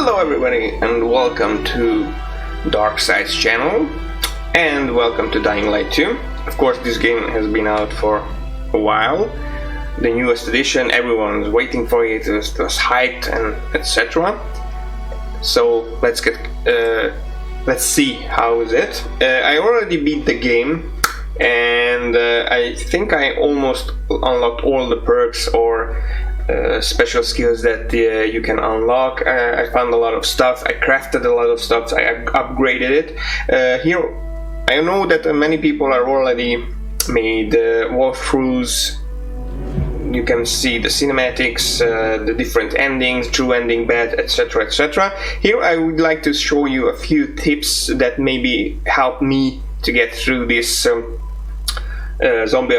Hello everybody and welcome to Darkscythe's channel and welcome to Dying Light 2. Of course this game has been out for a while. The newest edition, everyone's waiting for it, it was hyped and etc. So let's see how is it. I already beat the game and I think I almost unlocked all the perks or special skills that you can unlock. I found a lot of stuff, I crafted a lot of stuff, I upgraded it. Here I know that many people are already made walkthroughs. You can see the cinematics, the different endings, true ending, bad, etc, etc. Here I would like to show you a few tips that maybe help me to get through this zombie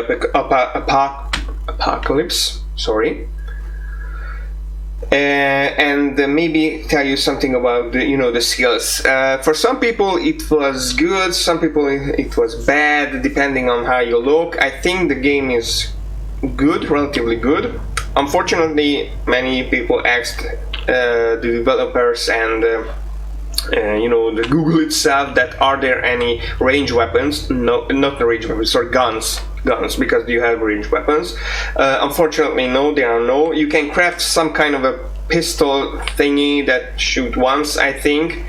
apocalypse, sorry. And maybe tell you something about the skills. For some people it was good, some people it was bad, depending on how you look. I think the game is good, relatively good. Unfortunately, many people asked the developers and the Google itself that are there any range weapons? No, not the range weapons, sorry, guns, because you have range weapons. Unfortunately, no, there are no. You can craft some kind of a pistol thingy that shoot once, I think,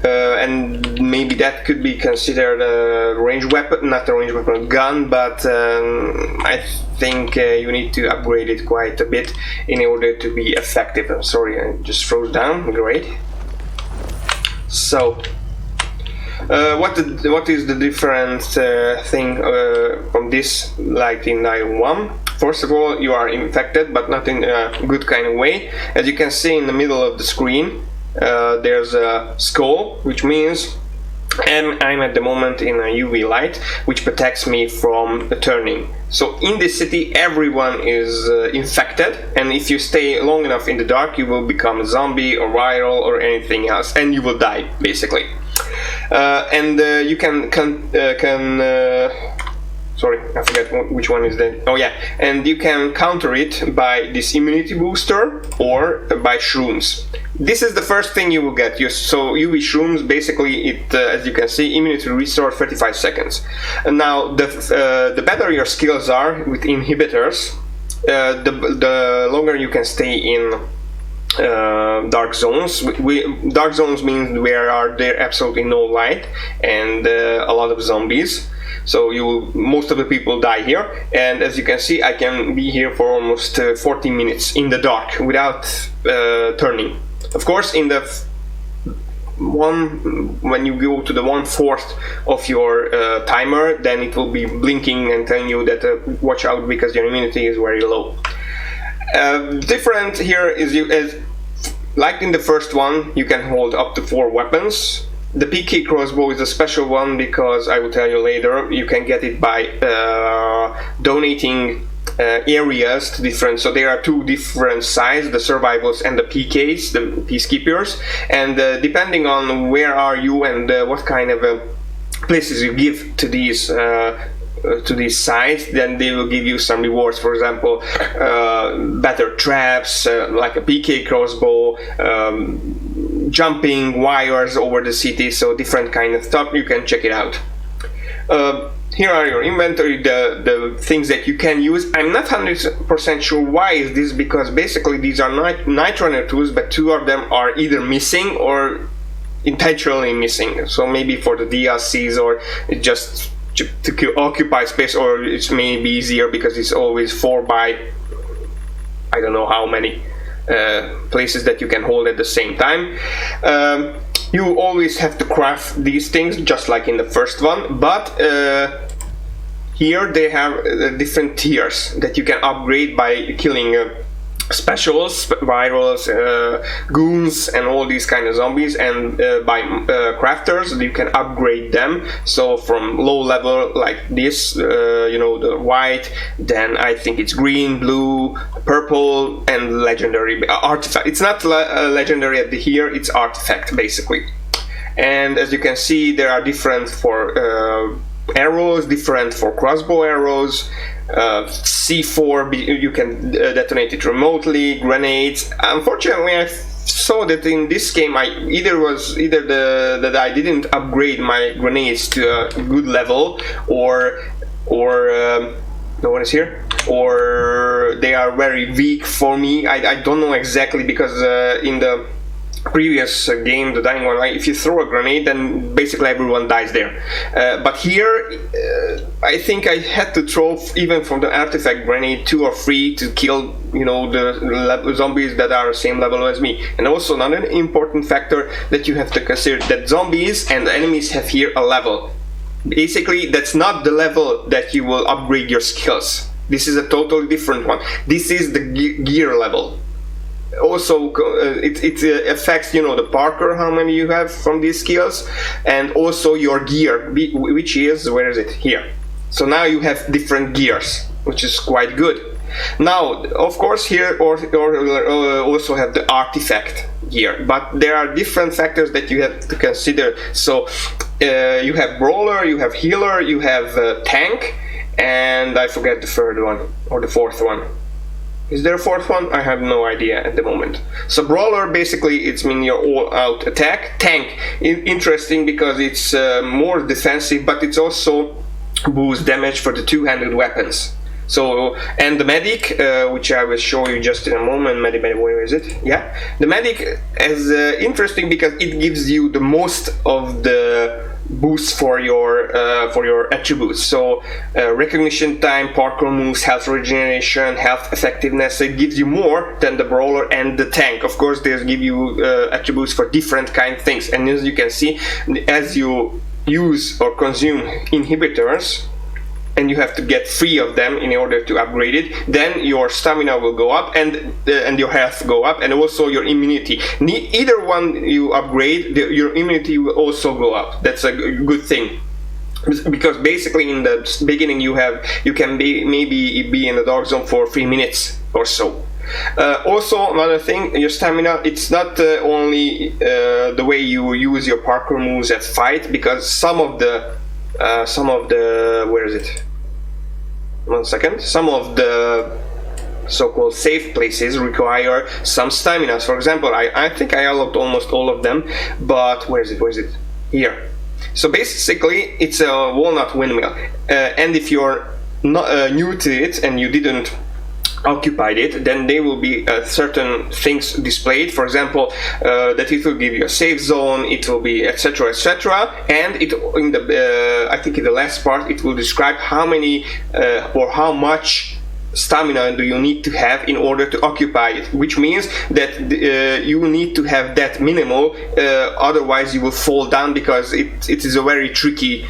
and maybe that could be considered a range weapon, not a range weapon, gun, but I think you need to upgrade it quite a bit in order to be effective. I'm sorry, I just froze down. Great. So, what is the different thing from this like in Dying 1? First of all, you are infected, but not in a good kind of way. As you can see in the middle of the screen, there's a skull, which means I'm at the moment in a UV light, which protects me from turning. So in this city, everyone is infected, and if you stay long enough in the dark, you will become a zombie or viral or anything else, and you will die, basically. You can sorry, I forgot which one is that. Oh yeah, and you can counter it by this immunity booster or by shrooms. This is the first thing you will get. So UV shrooms, basically, it as you can see, immunity restore 35 seconds. And now the better your skills are with inhibitors, the longer you can stay in dark zones. Dark zones means where there absolutely no light and a lot of zombies. So most of the people die here, and as you can see, I can be here for almost 40 minutes in the dark without turning. Of course, in the when you go to the 1/4 of your timer, then it will be blinking and telling you that watch out because your immunity is very low. Different here is like in the first one, you can hold up to 4 weapons. The PK crossbow is a special one because I will tell you later, you can get it by donating areas to different, so there are 2 different sides, the survivals and the PKs, the peacekeepers, and depending on where are you and what kind of places you give to these sides, then they will give you some rewards. For example, better traps, like a PK crossbow, jumping wires over the city, so different kind of stuff. You can check it out. Here are your inventory, the things that you can use. I'm not 100% sure why is this, because basically these are Night Runner tools, but 2 of them are either missing or intentionally missing. So maybe for the DLCs, or just to occupy space, or it's maybe easier because it's always 4 by I don't know how many places that you can hold at the same time. You always have to craft these things just like in the first one, but here they have different tiers that you can upgrade by killing specials, virals, goons, and all these kind of zombies, and by crafters you can upgrade them. So from low level like this, the white, then I think it's green, blue, purple, and legendary artifact. It's not legendary at here, it's artifact basically. And as you can see, there are different for arrows, different for crossbow arrows, C4, you can detonate it remotely, grenades. Unfortunately, I saw that in this game I that I didn't upgrade my grenades to a good level, or no one is here, or they are very weak for me. I don't know exactly, because in the previous game, the Dying One, like, if you throw a grenade, then basically everyone dies there. But here, I think I had to throw, even from the artifact grenade, 2 or 3 to kill, you know, the zombies that are the same level as me. And also another important factor that you have to consider, that zombies and enemies have here a level. Basically, that's not the level that you will upgrade your skills. This is a totally different one. This is the gear level. Also, it affects, you know, the Parker, how many you have from these skills, and also your gear, which is, where is it? Here. So now you have different gears, which is quite good. Now, of course, here also have the artifact gear, but there are different factors that you have to consider. So you have brawler, you have healer, you have tank, and I forget the third one or the fourth one. Is there a fourth one? I have no idea at the moment. So brawler, basically it's mean your all-out attack. Tank, interesting because it's more defensive, but it's also boosts damage for the two-handed weapons. So, and the medic, which I will show you just in a moment. Medic, where is it? Yeah, the medic is interesting because it gives you the most of the boosts for your attributes. So recognition time, parkour moves, health regeneration, health effectiveness. It gives you more than the brawler and the tank. Of course, they give you attributes for different kind of things. And as you can see, as you use or consume inhibitors, and you have to get 3 of them in order to upgrade it, then your stamina will go up, and your health go up, and also your immunity. Either one you upgrade, your immunity will also go up. That's a good thing, because basically in the beginning you can maybe be in the dark zone for 3 minutes or so. Also, another thing, your stamina, it's not only the way you use your parkour moves at fight, because some of the where is it? 1 second. Some of the so-called safe places require some stamina. For example, I think I unlocked almost all of them, but where is it? Here. So basically, it's a walnut windmill, and if you're not new to it and you didn't occupied it, then there will be certain things displayed. For example, that it will give you a safe zone, it will be etc, etc, and it in the I think in the last part it will describe how many or how much stamina do you need to have in order to occupy it, which means that you need to have that minimal, otherwise you will fall down, because it is a very tricky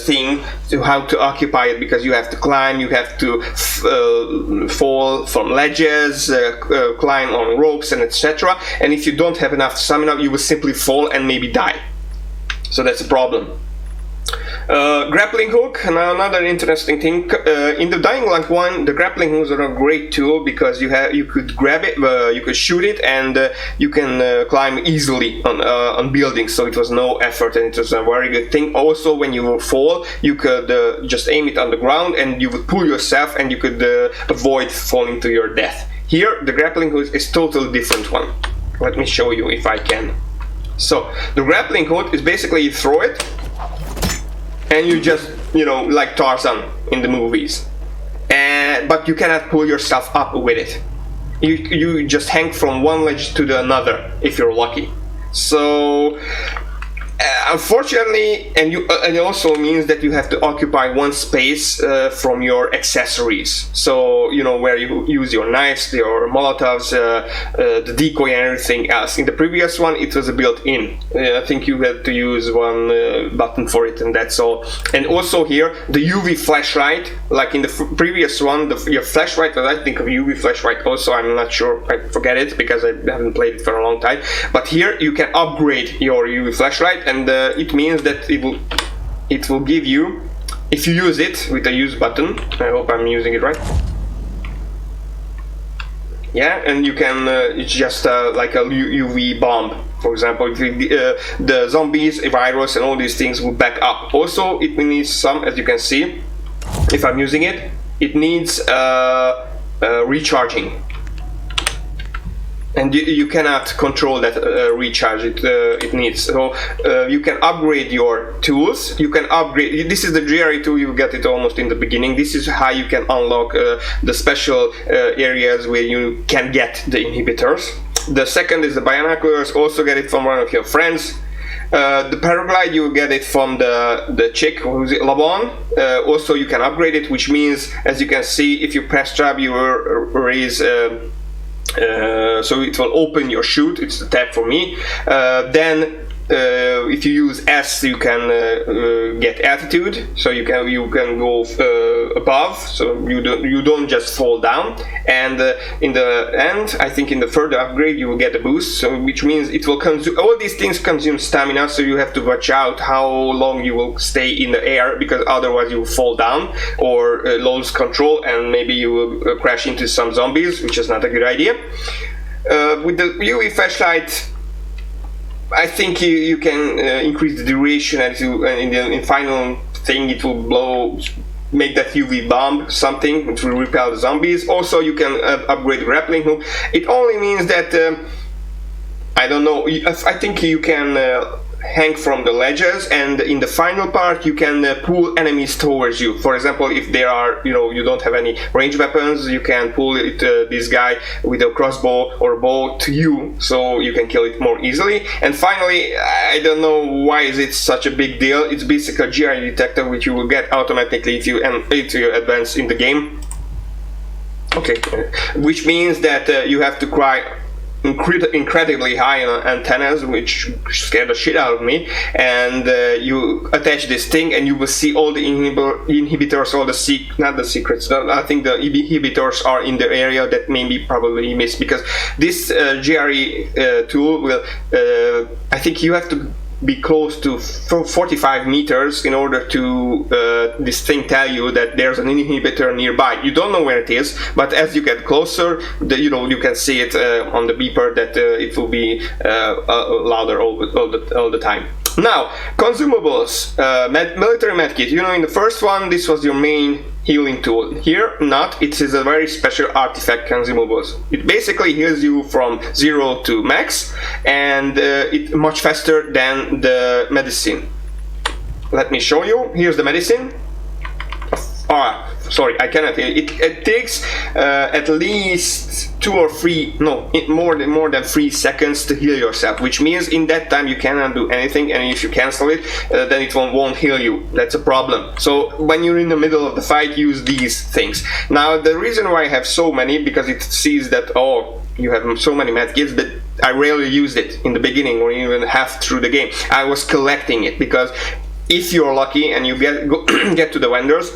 thing to how to occupy it, because you have to climb, you have to fall from ledges, climb on ropes, and etc, and if you don't have enough stamina you will simply fall and maybe die. So that's a problem. Grappling hook, now another interesting thing. In the Dying Light 1, the grappling hooks are a great tool, because you could grab it, you could shoot it, and you can climb easily on buildings, so it was no effort and it was a very good thing. Also, when you fall, you could just aim it on the ground and you would pull yourself and you could avoid falling to your death. Here, the grappling hook is totally different one. Let me show you if I can. So, the grappling hook is basically you throw it, and you just, you know, like Tarzan in the movies, but you cannot pull yourself up with it. You just hang from one ledge to the another if you're lucky. So unfortunately, and it also means that you have to occupy one space from your accessories. So, you know, where you use your knives, your molotovs, the decoy and everything else. In the previous one, it was built-in. I think you had to use one button for it, and that's all. And also here, the UV flashlight, like in the previous one, your flashlight was, I think, a UV flashlight also. I'm not sure, I forget it because I haven't played it for a long time. But here you can upgrade your UV flashlight, and it means that it will give you, if you use it with the use button, I hope I'm using it right. Yeah, and you can, it's just like a UV bomb. For example, if the zombies, virus, and all these things will back up. Also, it needs some, as you can see, if I'm using it, it needs recharging. and you cannot control that recharge it needs. So you can upgrade your tools. You can upgrade. This is the GRE tool. You get it almost in the beginning. This is how you can unlock the special areas where you can get the inhibitors. The second is the binoculars. Also get it from one of your friends. The paraglide, you get it from the chick who's Lavon. Also you can upgrade it, which means, as you can see, if you press tab, you will raise so it will open your chute. It's the tab for me. Then if you use S, you can get altitude, so you can go above, so you don't just fall down. And in the end, I think in the further upgrade, you will get a boost, so which means it will consume, all these things consume stamina, so you have to watch out how long you will stay in the air, because otherwise you will fall down or lose control, and maybe you will crash into some zombies, which is not a good idea. With the UV flashlight, I think you can increase the duration, and in final thing it will make that UV bomb something, which will repel the zombies. Also you can upgrade the grappling hook. It only means that I don't know, I think you can hang from the ledges, and in the final part you can pull enemies towards you. For example, if there are, you don't have any ranged weapons, you can pull this guy with a crossbow or bow to you, so you can kill it more easily. And finally, I don't know why is it such a big deal, it's basically a GI detector which you will get automatically if you advance in the game. Okay, which means that you have to cry incredibly high antennas, which scared the shit out of me, and you attach this thing and you will see all the inhibitors, all the not the secrets, I think the inhibitors are in the area that maybe probably missed, because this GRE tool will I think you have to be close to 45 meters in order to this thing tell you that there's an inhibitor nearby. You don't know where it is, but as you get closer, you can see it on the beeper that it will be louder all the time. Now, consumables, military medkit. In the first one, this was your main healing tool. Here, not. It is a very special artifact consumables. It basically heals you from 0 to max, and it's much faster than the medicine. Let me show you. Here's the medicine. Sorry, I cannot. It takes at least 2 or 3, no, more than 3 seconds to heal yourself, which means in that time you cannot do anything, and if you cancel it, then it won't heal you. That's a problem. So when you're in the middle of the fight, use these things. Now the reason why I have so many, because it sees that, you have so many medkits, but I rarely used it in the beginning or even half through the game. I was collecting it, because if you're lucky and you get to the vendors,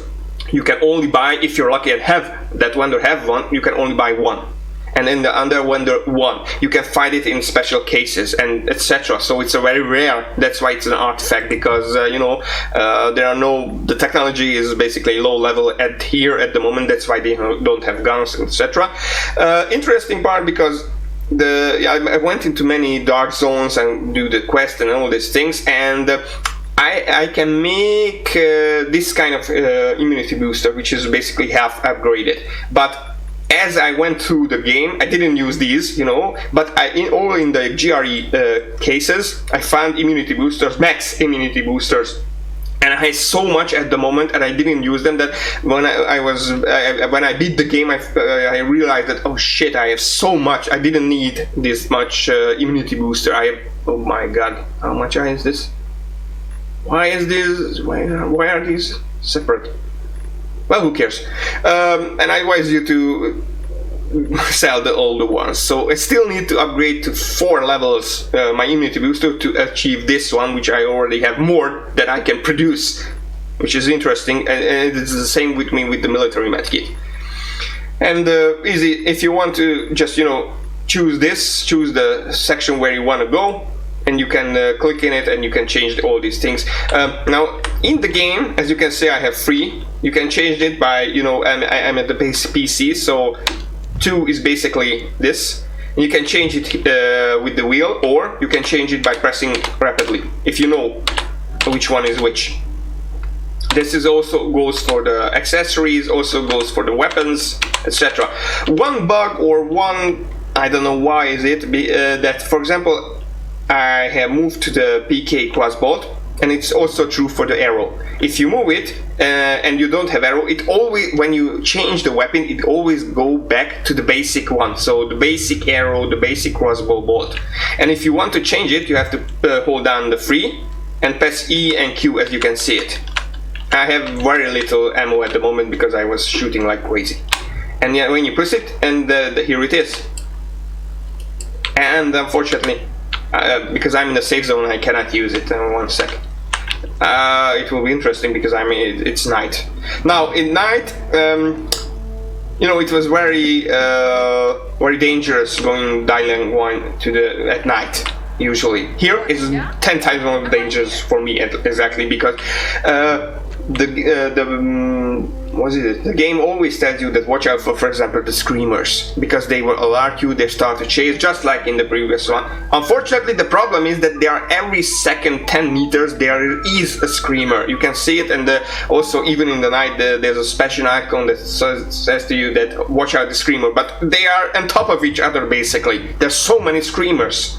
you can only buy, if you're lucky and have that vendor have one, you can only buy one. And in the under vendor one, you can find it in special cases and etc. So it's a very rare. That's why it's an artifact, because the technology is basically low level at the moment. That's why they don't have guns, etc. Interesting part, because I went into many dark zones and do the quest and all these things, and I can make this kind of immunity booster, which is basically half upgraded. But as I went through the game, I didn't use these, but in the GRE cases, I found immunity boosters, max immunity boosters. And I had so much at the moment, and I didn't use them, that when I beat the game, I realized that, oh shit, I have so much. I didn't need this much immunity booster. Oh my god, how much is this? Why is this? Why are these separate? Well, who cares? And I advise you to sell the older ones. So I still need to upgrade to 4 levels my immunity booster to achieve this one, which I already have more that I can produce, which is interesting. And it's the same with me with the military medkit. And easy, if you want to just choose the section where you want to go, and you can click in it and you can change all these things. Now in the game, as you can see, I have 3. You can change it by, I'm at the base PC, so 2 is basically this. You can change it with the wheel, or you can change it by pressing rapidly, if you know which one is which. This is also goes for the accessories, also goes for the weapons, etc. One bug or one I don't know why is it that, for example, I have moved to the PK crossbow, and it's also true for the arrow. If you move it and you don't have arrow, it always, when you change the weapon, it always go back to the basic one. So the basic arrow, the basic crossbow bolt. And if you want to change it, you have to hold down the 3 and press E and Q, as you can see it. I have very little ammo at the moment because I was shooting like crazy. And yeah, when you press it, and here it is. And unfortunately, because I'm in the safe zone, I cannot use it. 1 sec. It will be interesting because it's night. Now in night, you know, it was very very dangerous going dialing 1 to the at night. Usually here is 10 times more dangerous for me exactly because the game always tells you that watch out for example, the screamers, because they will alert you, they start to chase, just like in the previous one. Unfortunately, the problem is that they are every second 10 meters there is a screamer. You can see it, and also even in the night there's a special icon that says to you that watch out the screamer, but they are on top of each other basically. There's so many screamers.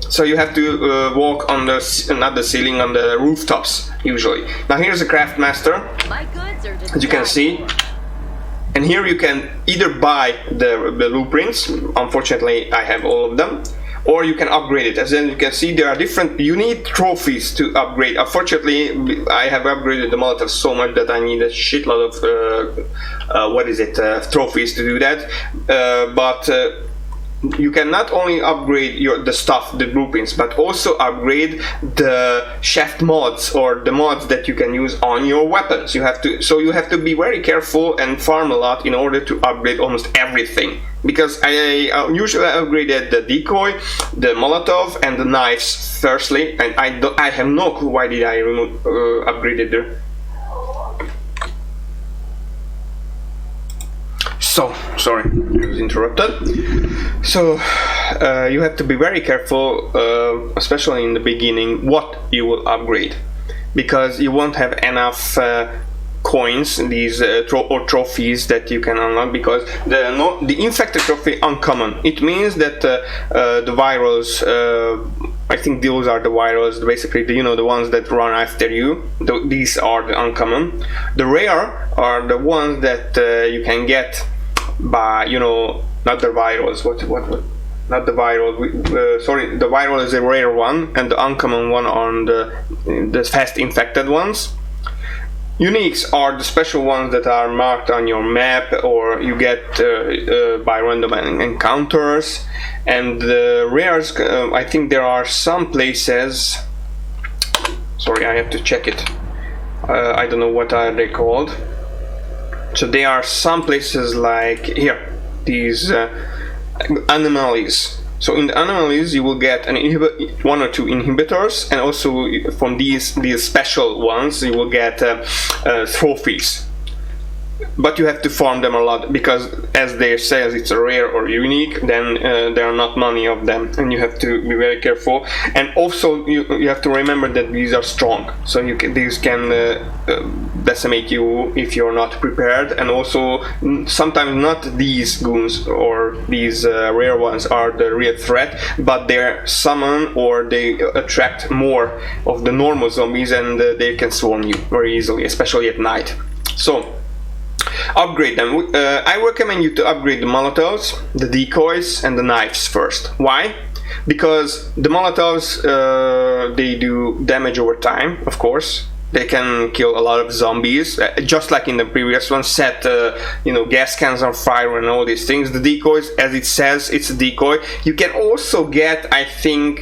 So you have to walk on not the ceiling, on the rooftops usually. Now here's a craft master, as you can see, and here you can either buy the blueprints. Unfortunately, I have all of them, or you can upgrade it. As you can see, there are different. You need trophies to upgrade. Unfortunately, I have upgraded the Molotov so much that I need a shitload of trophies to do that. But you can not only upgrade the stuff, the blueprints, but also upgrade the shaft mods, or the mods that you can use on your weapons. You have to be very careful and farm a lot in order to upgrade almost everything. Because I usually upgraded the decoy, the Molotov, and the knives firstly, and I have no clue why did I upgrade it there. So, sorry, I was interrupted. So, you have to be very careful, especially in the beginning, what you will upgrade. Because you won't have enough coins, these or trophies that you can unlock, because the infected trophy uncommon. It means that the virals, I think those are the virals, basically, you know, the ones that run after you. These are the uncommon. The rare are the ones that you can get by, you know, not the virals. Not the viral. Sorry, the viral is a rare one, and the uncommon one on the fast infected ones. Uniques are the special ones that are marked on your map, or you get by random encounters. And the rares, I think there are some places. Sorry, I have to check it. I don't know what are they called. So there are some places like here, these anomalies. So in the anomalies you will get one or two inhibitors, and also from these special ones you will get trophies. But you have to farm them a lot, because as they say, it's a rare or unique, then there are not many of them, and you have to be very careful. And also you have to remember that these are strong, so these can decimate you if you're not prepared. And also sometimes not these goons or these rare ones are the real threat, but they're summon, or they attract more of the normal zombies, and they can swarm you very easily, especially at night. So upgrade them. I recommend you to upgrade the Molotovs, the decoys, and the knives first. Why? Because the Molotovs, they do damage over time, of course. They can kill a lot of zombies, just like in the previous one. Set you know, gas cans on fire and all these things. The decoys, as it says, it's a decoy. You can also get, I think,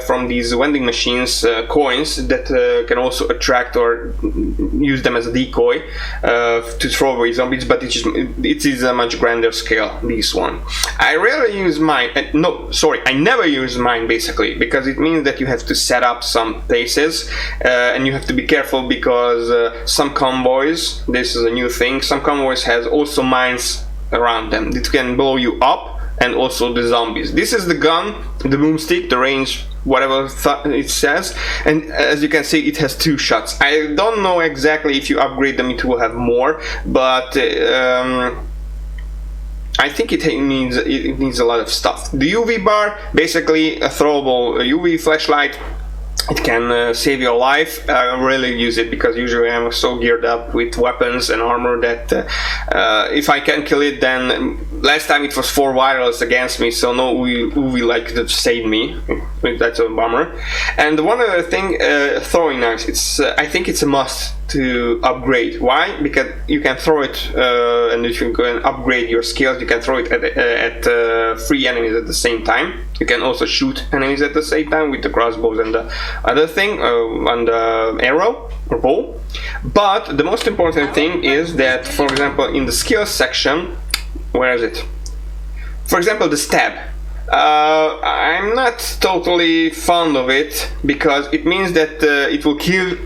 from these vending machines, coins that can also attract or use them as a decoy to throw away zombies, but it is a much grander scale, this one. I rarely use mine. No, sorry, I never use mine, basically, because it means that you have to set up some places, and you have to be careful, because some convoys, this is a new thing, some convoys has also mines around them. It can blow you up, and also the zombies. This is the gun, the boomstick, the range, whatever it says, and as you can see, it has 2 shots. I don't know exactly if you upgrade them it will have more, but I think it needs a lot of stuff. The UV bar, basically a throwable UV flashlight. It can save your life. I really use it because usually I'm so geared up with weapons and armor that if I can kill it, then last time it was 4 virals against me, so no UV light could save me. That's a bummer. And one other thing, throwing knives. It's I think it's a must to upgrade. Why? Because you can throw it, and if you go and upgrade your skills, you can throw it at 3 enemies at the same time. You can also shoot enemies at the same time with the crossbows and the other thing, and the arrow or bow. But the most important thing is that, for example, in the skills section, where is it? For example, the stab. I'm not totally fond of it because it means that it will kill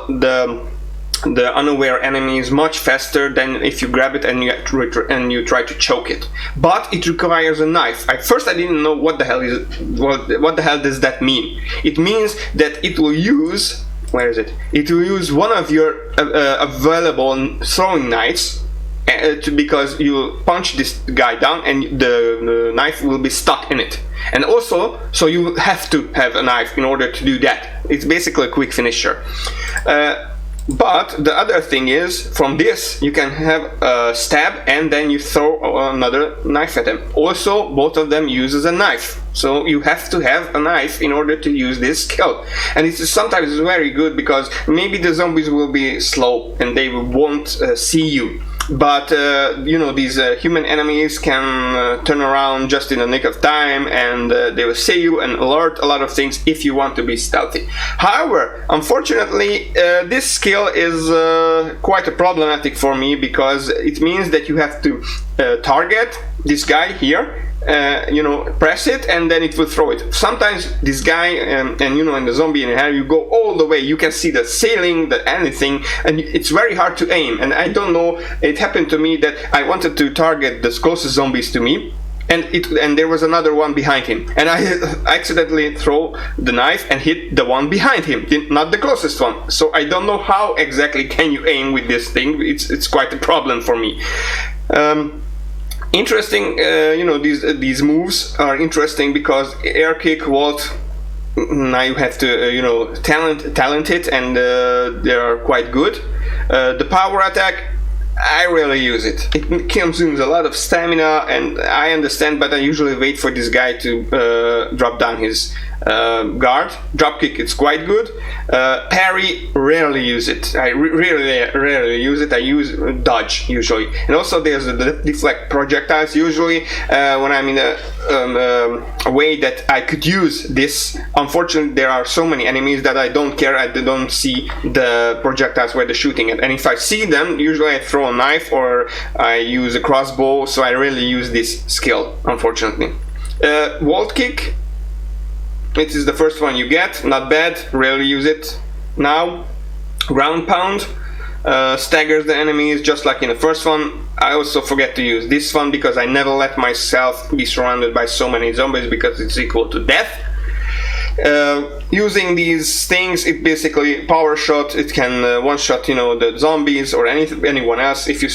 the unaware enemies much faster than if you grab it and you try to choke it. But it requires a knife. At first I didn't know what the hell does that mean. It means that it will use, where is it? It will use one of your available throwing knives. Because you punch this guy down and the knife will be stuck in it. And also, so you have to have a knife in order to do that. It's basically a quick finisher. But the other thing is, from this you can have a stab and then you throw another knife at them. Also, both of them uses a knife. So you have to have a knife in order to use this skill. And it's sometimes very good because maybe the zombies will be slow and they won't see you. But you know, these human enemies can turn around just in the nick of time, and they will see you and alert a lot of things if you want to be stealthy. However, unfortunately, this skill is quite problematic for me because it means that you have to target this guy here. You know, press it and then it will throw it. Sometimes this guy and you know, in the zombie in here, you go all the way, you can see the ceiling, the anything, and it's very hard to aim. And I don't know, it happened to me that I wanted to target the closest zombies to me, and there was another one behind him, and I accidentally throw the knife and hit the one behind him, not the closest one. So I don't know how exactly can you aim with this thing. It's quite a problem for me. Interesting, you know, these moves are interesting because air kick, vault, now you have to you know, talent it, and they are quite good. The power attack, I rarely use it. It consumes a lot of stamina, and I understand, but I usually wait for this guy to drop down his guard. Dropkick, it's quite good. Parry, rarely use it. I rarely use it. I use dodge usually. And also there's the deflect projectiles. Usually when I'm in a way that I could use this, unfortunately there are so many enemies that I don't care. I don't see the projectiles where they're shooting at. And if I see them, usually I throw a knife or I use a crossbow. So I rarely use this skill, unfortunately. Vault kick, it is the first one you get, not bad, rarely use it now. Ground pound, staggers the enemies just like in the first one. I also forget to use this one because I never let myself be surrounded by so many zombies because it's equal to death. Using these things, it basically power shot, it can one shot, you know, the zombies or anyone else. If you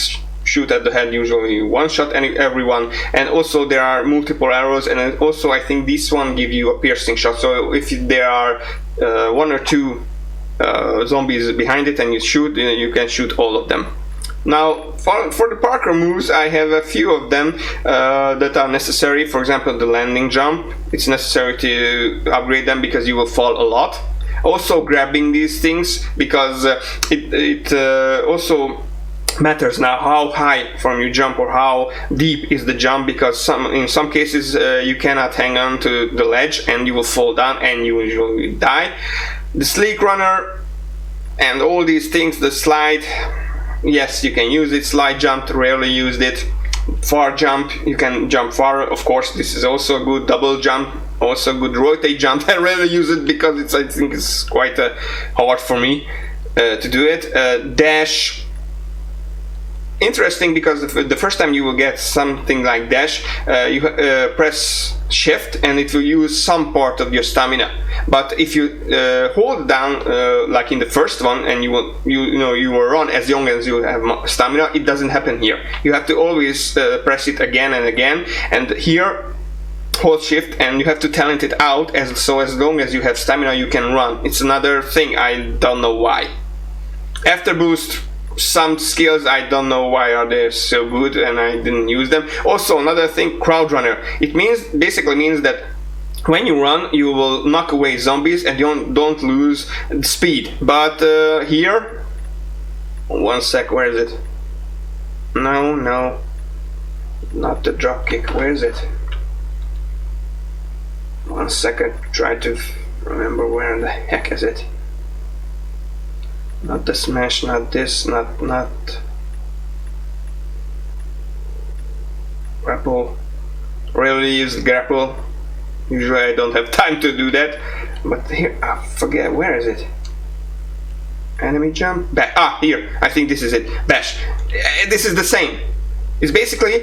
shoot at the head, usually one shot everyone. And also there are multiple arrows, and also I think this one give you a piercing shot. So if there are 1 or 2 zombies behind it and you shoot, you can shoot all of them. Now for the parkour moves, I have a few of them that are necessary. For example, the landing jump, it's necessary to upgrade them because you will fall a lot. Also grabbing these things, because it also matters now how high from you jump or how deep is the jump, because in some cases you cannot hang on to the ledge and you will fall down and you usually die. The sleek runner and all these things, the slide, yes, you can use it. Slide jump, rarely used it. Far jump, you can jump far, of course, this is also a good. Double jump, also good. Rotate jump, I rarely use it because I think it's quite hard for me to do it. Dash, interesting because the first time you will get something like dash, you press shift and it will use some part of your stamina. But if you hold down like in the first one, and you will run as long as you have stamina, it doesn't happen here. You have to always press it again and again, and here hold shift and you have to talent it out, so as long as you have stamina you can run. It's another thing, I don't know why. After boost, some skills I don't know why are they so good and I didn't use them. Also another thing, crowd runner. It basically means that when you run you will knock away zombies and you don't lose speed. But here, one sec, where is it? No, not the drop kick, where is it? One second, try to remember where the heck is it. Not the smash, not this, not grapple. Rarely use grapple. Usually I don't have time to do that. But here, I forget, where is it? Enemy jump? Here, I think this is it. Bash. This is the same. It's basically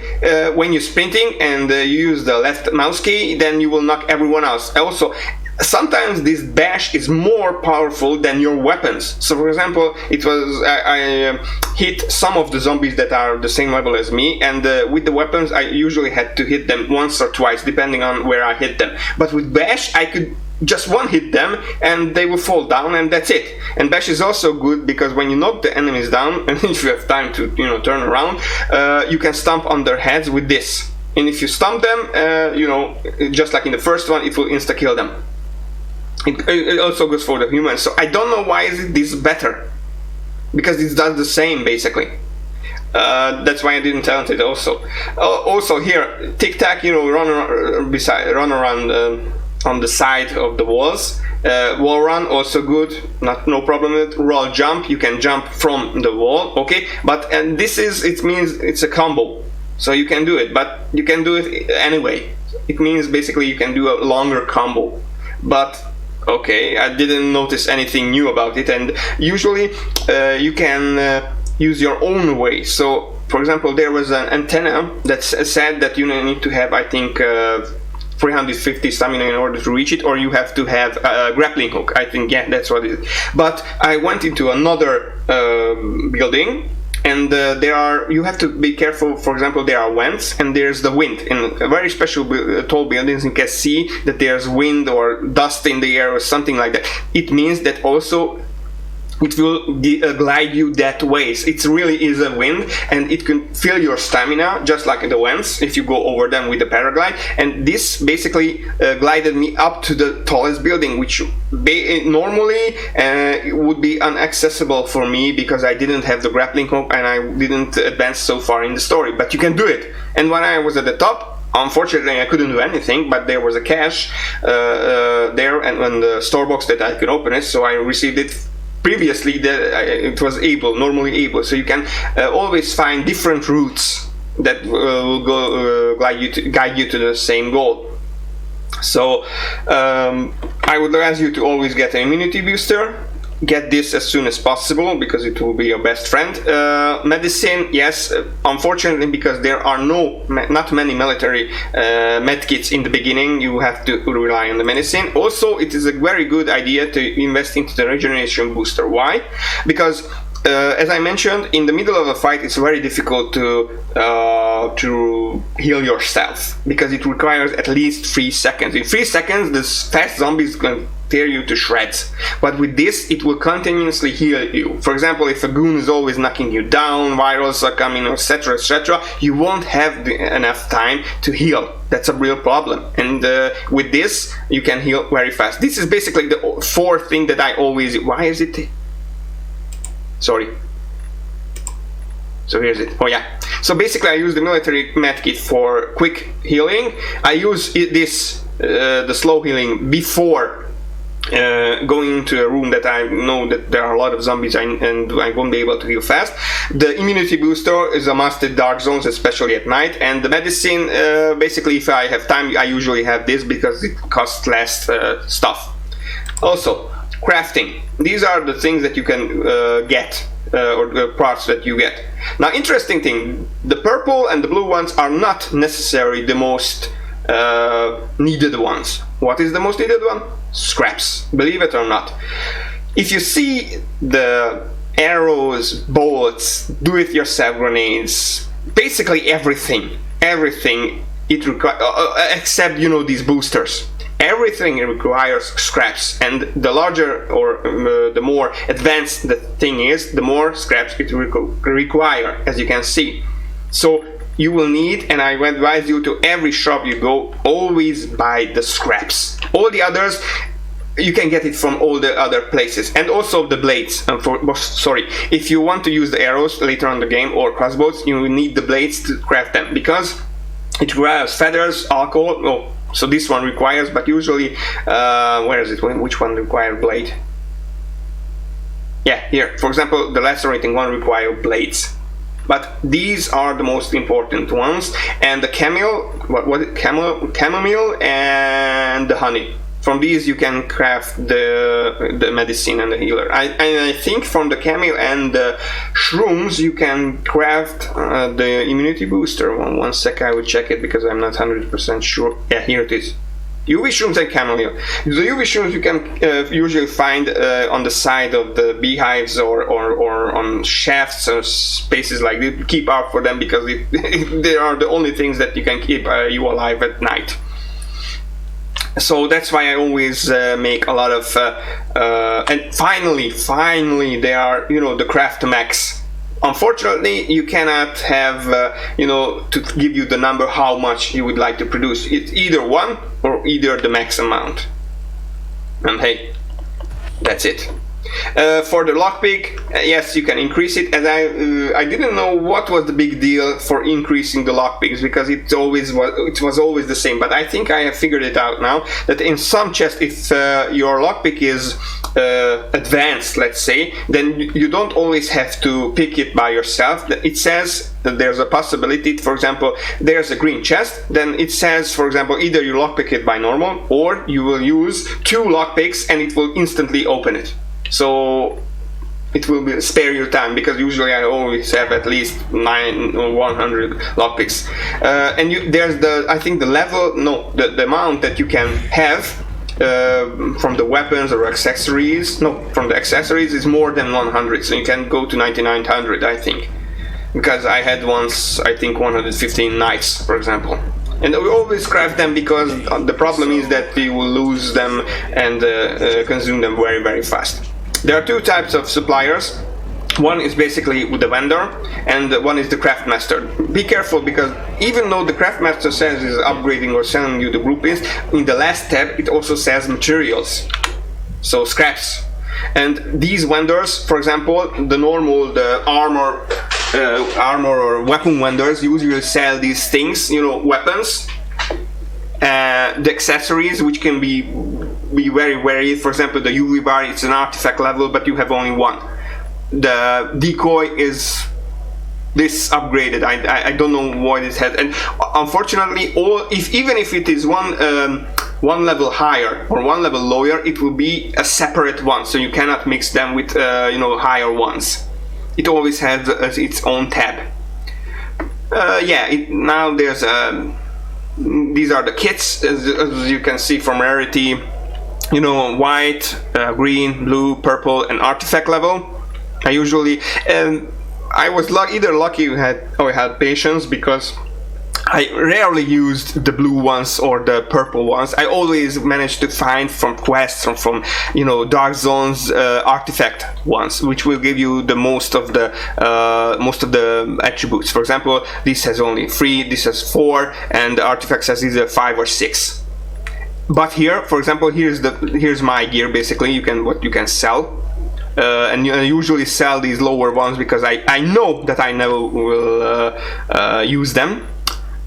when you're sprinting and you use the left mouse key, then you will knock everyone else. Also, sometimes this bash is more powerful than your weapons. So for example, I hit some of the zombies that are the same level as me, and with the weapons I usually had to hit them once or twice depending on where I hit them. But with bash I could just one hit them and they will fall down and that's it. And bash is also good because when you knock the enemies down, and if you have time to turn around, you can stomp on their heads with this. And if you stomp them, just like in the first one, it will insta kill them. It also goes for the humans. So I don't know why is it this better, because it does the same basically. That's why I didn't talent it also. Also here, tic tac, run around on the side of the walls. Wall run, also good, no problem with it. Roll jump, you can jump from the wall, okay. But it means it's a combo, so you can do it, but you can do it anyway. It means basically you can do a longer combo. But okay, I didn't notice anything new about it, and usually you can use your own way. So for example, there was an antenna that said that you need to have, I think, 350 stamina in order to reach it, or you have to have a grappling hook. I think, yeah, that's what it is. But I went into another building, and you have to be careful. For example, there are vents and there's the wind. In very special tall buildings you can see that there's wind or dust in the air or something like that. It means that also it will glide you that way. It really is a wind, and it can fill your stamina just like the vents if you go over them with the paraglide. And this basically glided me up to the tallest building, which normally would be inaccessible for me because I didn't have the grappling hook and I didn't advance so far in the story. But you can do it. And when I was at the top, unfortunately I couldn't do anything, but there was a cache there and the store box that I could open it, so I received it. Previously it was normally able, so you can always find different routes that will guide you to the same goal. So I would ask you to always get an immunity booster. Get this as soon as possible because it will be your best friend. Medicine, yes, unfortunately, because there are not many military medkits in the beginning, you have to rely on the medicine. Also, it is a very good idea to invest into the regeneration booster. Why? Because as I mentioned, in the middle of a fight it's very difficult to heal yourself because it requires at least 3 seconds. In 3 seconds, this fast zombie is going to tear you to shreds. But with this, it will continuously heal you. For example, if a goon is always knocking you down, virals are coming, etc., etc., you won't have enough time to heal. That's a real problem. And with this, you can heal very fast. This is basically the fourth thing that I always... Why is it... Sorry. So here's it. Oh yeah. So basically I use the military medkit for quick healing. I use the slow healing before going into a room that I know that there are a lot of zombies and I won't be able to heal fast. The immunity booster is a must in dark zones, especially at night. And the medicine, basically if I have time, I usually have this because it costs less stuff. Also, crafting. These are the things that you can get, or the parts that you get. Now, interesting thing, the purple and the blue ones are not necessarily the most needed ones. What is the most needed one? Scraps, believe it or not. If you see the arrows, bullets, do-it-yourself grenades, basically everything it requires, except, you know, these boosters. Everything requires scraps, and the larger or the more advanced the thing is, the more scraps it require, as you can see. So you will need, and I would advise you to every shop you go, always buy the scraps. All the others, you can get it from all the other places, and also the blades. If you want to use the arrows later on in the game or crossbows, you will need the blades to craft them, because it requires feathers, alcohol. Oh, so this one requires, but usually, where is it? Which one requires blade? Yeah, here. For example, the lacerating one requires blades. But these are the most important ones, and the chamomile and the honey. From these you can craft the medicine and the healer. I think from the chamomile and the shrooms you can craft the immunity booster. One sec, I will check it because I'm not 100% sure. Yeah, here it is. UV shrooms and chamomile. The UV shrooms you can usually find on the side of the beehives or on shafts or spaces like this. Keep out for them because they are the only things that you can keep you alive at night. So that's why I always make a lot of and finally they are, you know, the craft max. Unfortunately you cannot have you know, to give you the number how much you would like to produce. It's either one or either the max amount, and hey, that's it. For the lockpick, yes, you can increase it, as I didn't know what was the big deal for increasing the lockpicks, because it was always the same, but I think I have figured it out now, that in some chests, if your lockpick is advanced, let's say, then you don't always have to pick it by yourself. It says that there's a possibility, for example, there's a green chest, then it says, for example, either you lockpick it by normal, or you will use 2 lockpicks and it will instantly open it. So it will spare you time, because usually I always have at least 9 or 100 lockpicks. And there's I think the level, no, the amount that you can have from the weapons or accessories, no, from the accessories is more than 100, so you can go to 9900, I think. Because I had once, I think, 115 knights, for example. And we always craft them, because the problem is that we will lose them and consume them very, very fast. There are 2 types of suppliers. One is basically the vendor, and one is the craftmaster. Be careful, because even though the craftmaster says is upgrading or selling you the blueprints, in the last tab it also says materials, so scraps. And these vendors, for example, the armor or weapon vendors usually sell these things, you know, weapons, the accessories, which can be very varied. For example, the UV bar, it's an artifact level, but you have only one. The decoy is this upgraded. I don't know what it has, and unfortunately, even if it is one level higher or one level lower, it will be a separate one, so you cannot mix them with you know, higher ones. It always has its own tab. Now there's these are the kits, as you can see from rarity. You know, white, green, blue, purple, and artifact level. I usually, I was either lucky or I had patience, because I rarely used the blue ones or the purple ones. I always managed to find from quests or from, you know, dark zones, artifact ones, which will give you the most of the attributes. For example, this has only 3, this has 4, and the artifact has either 5 or 6. But here, for example, here's my gear. Basically, what you can sell. And you usually sell these lower ones, because I know that I never will use them.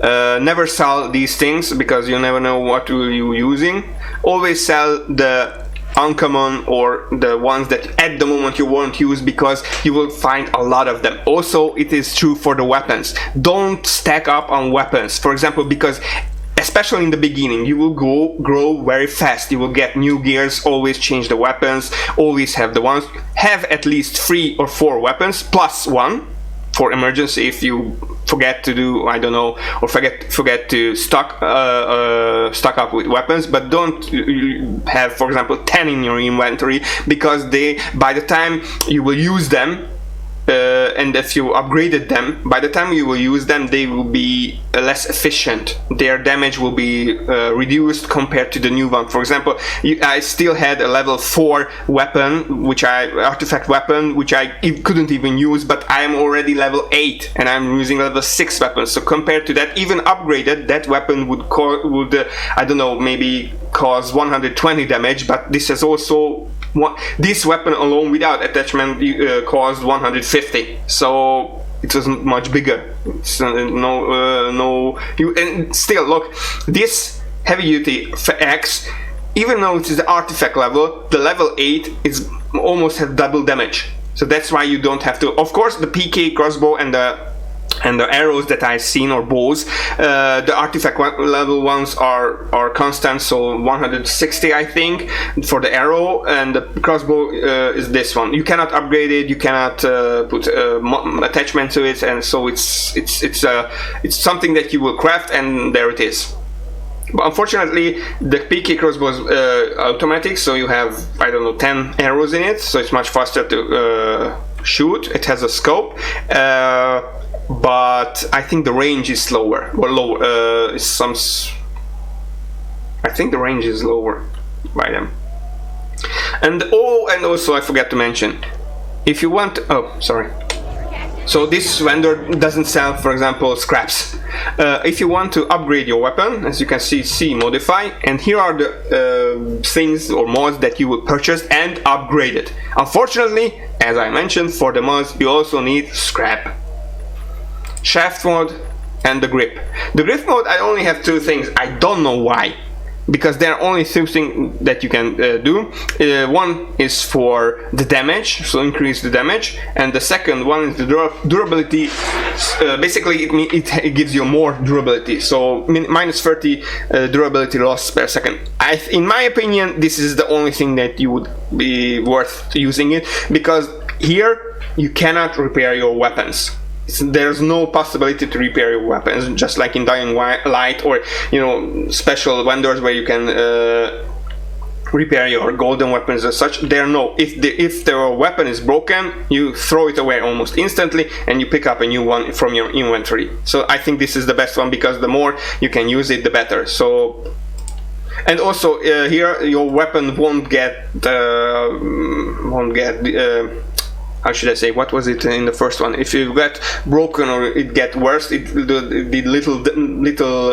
Never sell these things, because you never know what you're using. Always sell the uncommon or the ones that at the moment you won't use, because you will find a lot of them. Also, it is true for the weapons. Don't stack up on weapons, for example, because especially in the beginning, you will grow very fast. You will get new gears, always change the weapons, always have the ones. Have at least 3 or 4 weapons, plus 1 for emergency, if you forget to do, I don't know, or forget to stock up with weapons, but don't have, for example, 10 in your inventory, because by the time you will use them, and if you upgraded them, by the time you will use them, they will be less efficient. Their damage will be reduced compared to the new one. For example, I still had a level 4 weapon, artifact weapon, which I couldn't even use, but I am already level 8 and I'm using level 6 weapons. So compared to that, even upgraded, that weapon would I don't know, maybe cause 120 damage, but this is also this weapon alone without attachment caused 150, so it was much bigger. It's, and still, look, this heavy duty X, even though it is the artifact level, the level 8 is almost have double damage. So that's why you don't have to. Of course, the PK crossbow and the arrows that I've seen, or bows, the artifact level ones are constant, so 160 I think for the arrow, and the crossbow is this one. You cannot upgrade it, you cannot put attachment to it, and so it's something that you will craft, and there it is. But unfortunately, the PK crossbow is automatic, so you have, I don't know, 10 arrows in it, so it's much faster to shoot. It has a scope. But I think the range is slower, or lower. I think the range is lower by them. And also I forgot to mention, if you want, so this vendor doesn't sell, for example, scraps. If you want to upgrade your weapon, as you can see modify, and here are the things or mods that you will purchase and upgrade it. Unfortunately, as I mentioned, for the mods you also need scrap. Shaft mode and the grip. The grip mode, I only have 2 things. I don't know why, because there are only 2 things that you can do. One is for the damage, so increase the damage, and the second one is the durability. Basically it gives you more durability, so minus 30 durability loss per second. In my opinion, this is the only thing that you would be worth using it, because here you cannot repair your weapons. There's no possibility to repair your weapons, just like in Dying Light, or special vendors where you can repair your golden weapons as such. If the weapon is broken, you throw it away almost instantly and you pick up a new one from your inventory. So I think this is the best one, because the more you can use it, the better. So, and also here your weapon won't get how should I say, what was it in the first one? If you get broken or it get worse, it did little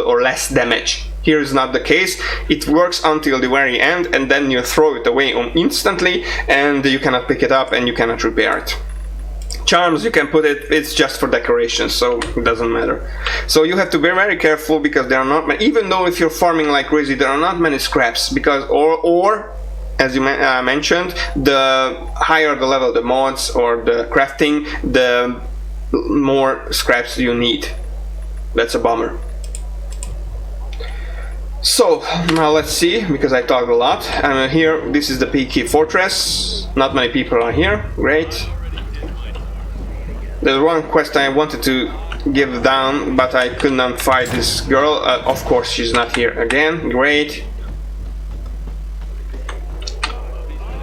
or less damage. Here is not the case. It works until the very end, and then you throw it away instantly, and you cannot pick it up and you cannot repair it. Charms, you can put it's just for decoration, so it doesn't matter. So you have to be very careful, because there are not many, even though if you're farming like crazy, there are not many scraps, because or as you mentioned, the higher the level the mods or the crafting, the more scraps you need. That's a bummer. So now let's see, because I talked a lot. I'm here. This is the PK Fortress. Not many people are here. Great. There's one quest I wanted to give down, but I could not fight this girl. Of course, she's not here again. Great.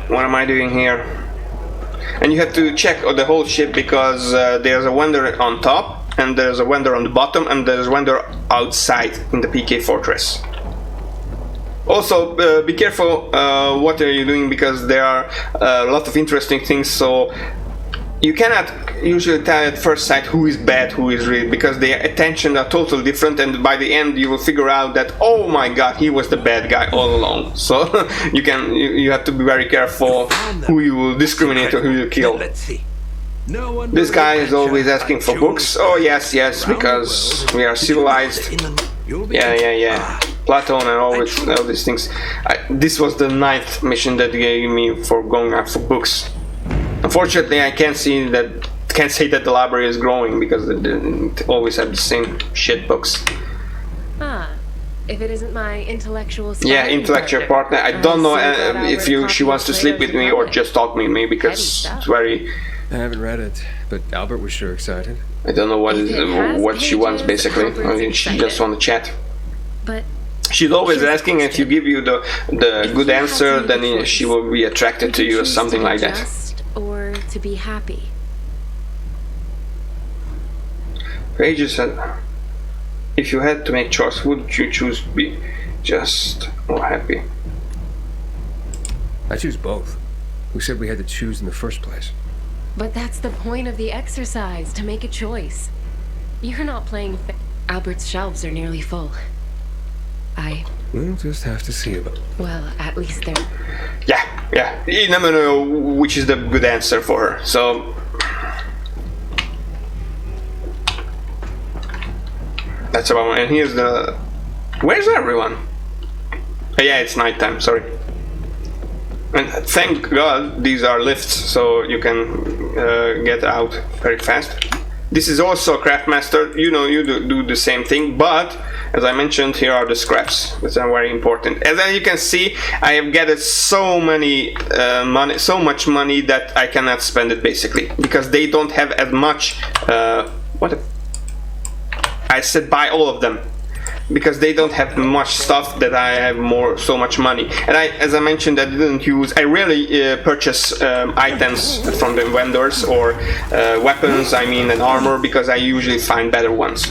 What am I doing here? And you have to check the whole ship, because there's a vendor on top, and there's a vendor on the bottom, and there's a vendor outside in the PK Fortress. Also, be careful what are you doing, because there are a lot of interesting things, so you cannot usually tell at first sight who is bad, who is real, because their attention are totally different, and by the end you will figure out that, oh my god, he was the bad guy all along. So you have to be very careful who you will discriminate or who you kill. This guy is always asking for books. Oh yes, because we are civilized. Yeah. Platon and all these things. This was the 9th mission that gave me for going out for books. Unfortunately, I can't say that the library is growing, because it always have the same shit books. If it isn't my intellectual partner. I don't know if she wants to sleep with me or just talk with me, because it's very. I haven't read it, but Albert was sure excited. I don't know If it has what she wants pages, basically. I Albert's mean, she excited. just want to chat. But She's always here's a asking if you question. give you the If good you had answer, to make a then choice, she will be attracted to you or choose something to be like that. just or to be happy. Pages said, if you had to make choice, would you choose to be just or happy? I choose both. Who said we had to choose in the first place? But that's the point of the exercise, to make a choice. You're not playing Albert's shelves are nearly full. We'll just have to see about it. Well, at least they're... Yeah. You never know which is the good answer for her. So that's about. And here's the. Where's everyone? Yeah, it's nighttime. Sorry. And thank God these are lifts, so you can get out very fast. This is also a craftmaster. You know, you do the same thing, but as I mentioned, here are the scraps, which are very important. As you can see, I have gathered so much money that I cannot spend it basically because they don't have as much. I said buy all of them. Because they don't have much stuff that I have so much money. And as I mentioned, I rarely purchase items from the vendors or weapons, and armor, because I usually find better ones.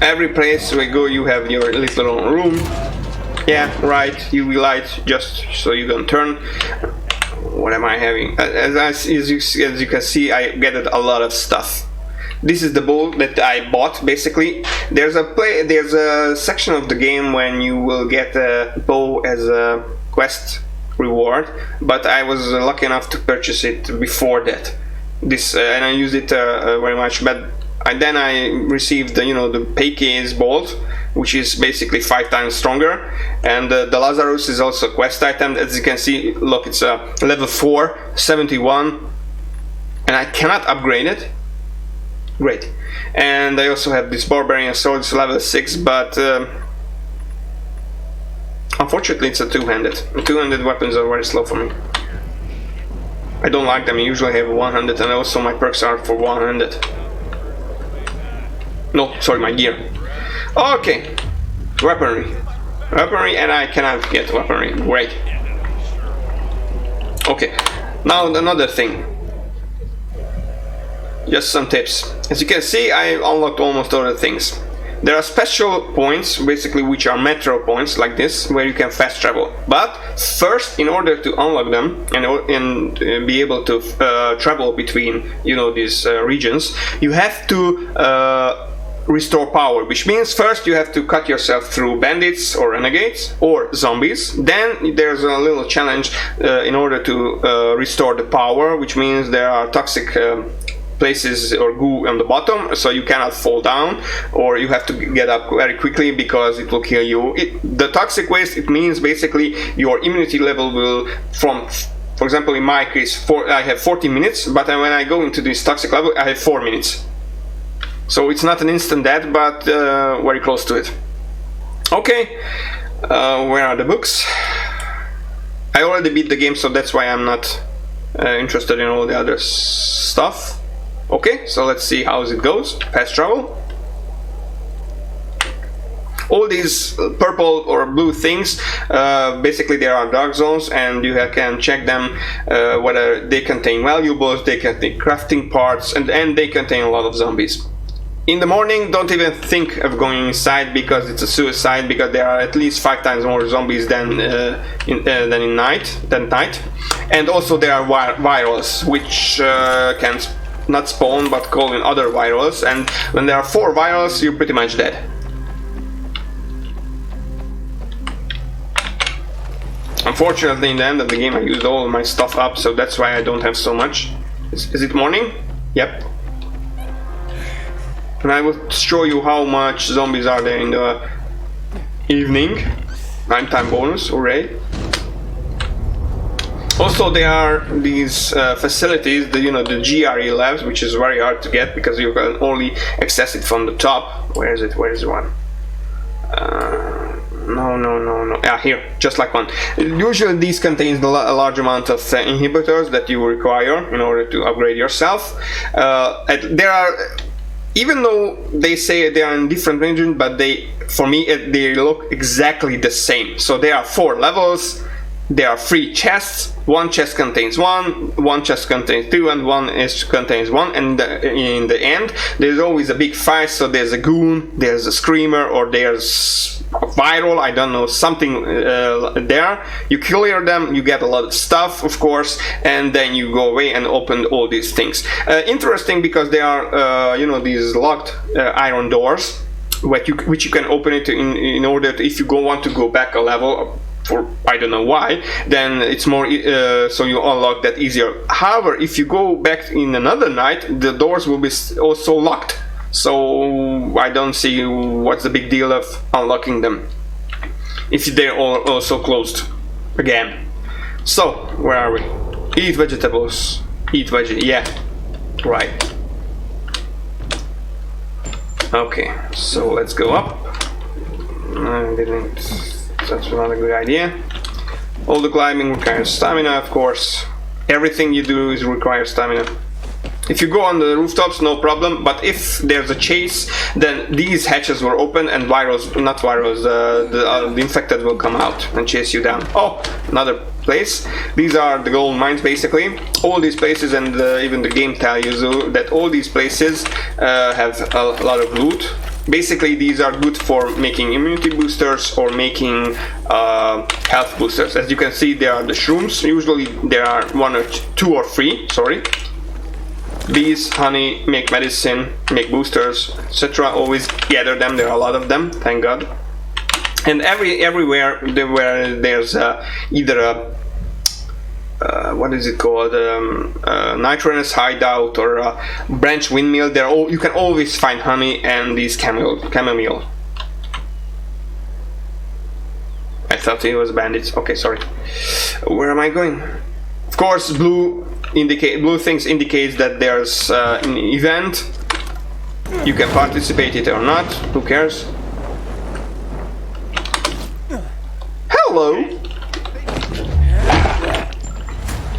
Every place we go, you have your little room. Yeah, right, UV light, just so you don't turn. What am I having? As you can see, I gathered a lot of stuff. This is the bow that I bought. Basically, there's a section of the game when you will get a bow as a quest reward, but I was lucky enough to purchase it before that. And I used it very much. But then I received the Paycase bolt, which is basically 5 times stronger, and the Lazarus is also a quest item. As you can see, look, it's a level 4, 71, and I cannot upgrade it. Great. And I also have this Barbarian sword, it's level 6, but unfortunately it's a two-handed. Two-handed weapons are very slow for me. I don't like them. I usually have one-handed, and also my perks are for one-handed. No, sorry, my gear. Okay, weaponry, and I cannot get weaponry. Great. Okay, now another thing. Just some tips. As you can see, I unlocked almost all the things. There are special points, basically, which are metro points like this, where you can fast travel. But first, in order to unlock them and be able to travel between these regions, you have to restore power, which means first you have to cut yourself through bandits or renegades or zombies. Then there's a little challenge in order to restore the power, which means there are toxic places or goo on the bottom, so you cannot fall down, or you have to get up very quickly because it will kill you. The toxic waste, it means basically your immunity level will, for example in my case, I have 40 minutes, but when I go into this toxic level I have 4 minutes. So it's not an instant death, but very close to it. Okay, where are the books? I already beat the game, so that's why I'm not interested in all the other stuff. Okay, so let's see how it goes. Fast travel. All these purple or blue things, basically there are dark zones, and you can check them whether they contain valuables, they contain crafting parts, and they contain a lot of zombies. In the morning, don't even think of going inside because it's a suicide, because there are at least 5 times more zombies than night. And also there are virals, which can not spawn but call in other virals, and when there are 4 virals, you're pretty much dead. Unfortunately, in the end of the game I used all of my stuff up, so that's why I don't have so much. Is it morning? Yep. And I will show you how much zombies are there in the evening. 9-time bonus, hooray. Also, there are these facilities, the GRE labs, which is very hard to get because you can only access it from the top. Where is it? Where is one? No. Ah, here, just like one. Usually these contain a large amount of inhibitors that you require in order to upgrade yourself. There are, even though they say they are in different regions, but for me, they look exactly the same. So there are 4 levels. There are 3 chests. One chest contains one chest contains 2, and one contains 1. And in the end, there's always a big fight. So there's a goon, there's a screamer, or there's a viral. I don't know, something there. You clear them, you get a lot of stuff, of course, and then you go away and open all these things. Interesting because they are, these locked iron doors, which you can open it in order to, if you want to go back a level. For I don't know why, then it's more so you unlock that easier. However, if you go back in another night, the doors will be also locked. So I don't see what's the big deal of unlocking them if they're also closed again. So where are we? Eat vegetables. Eat veggie. Yeah, right. Okay, so let's go up. I didn't. That's not a good idea. All the climbing requires stamina, of course. Everything you do is requires stamina. If you go on the rooftops, no problem, but if there's a chase, then these hatches will open and the infected will come out and chase you down. Oh, another place. These are the gold mines, basically. All these places, and even the game tells you that all these places have a lot of loot. Basically, these are good for making immunity boosters or making health boosters. As you can see, there are the shrooms. Usually there are 1 or 2 or 3, sorry. Bees, honey, make medicine, make boosters, etc. Always gather them, there are a lot of them, thank God. And everywhere where there's either a what is it called, nitronous hideout or a branch windmill, you can always find honey and these chamomile. I thought it was bandits. Okay, sorry. Where am I going? Of course, blue things indicates that there's an event. You can participate it or not. Who cares? Hello.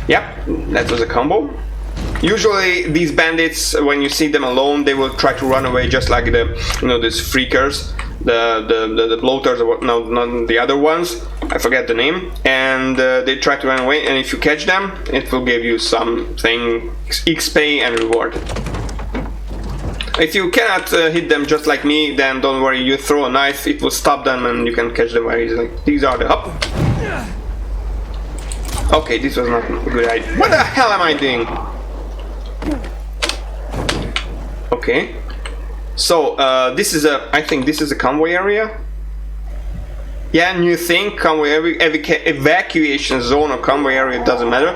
Yep, that was a combo. Usually these bandits, when you see them alone, they will try to run away, just like these freakers, the bloaters, or not the other ones. I forget the name. And they try to run away. And if you catch them, it will give you something XP and reward. If you cannot hit them just like me, then don't worry. You throw a knife, it will stop them, and you can catch them very easily. These are the up. Okay, this was not a good idea. What the hell am I doing? Okay. So, I think this is a convoy area. Yeah, new thing, convoy evacuation zone or convoy area, it doesn't matter.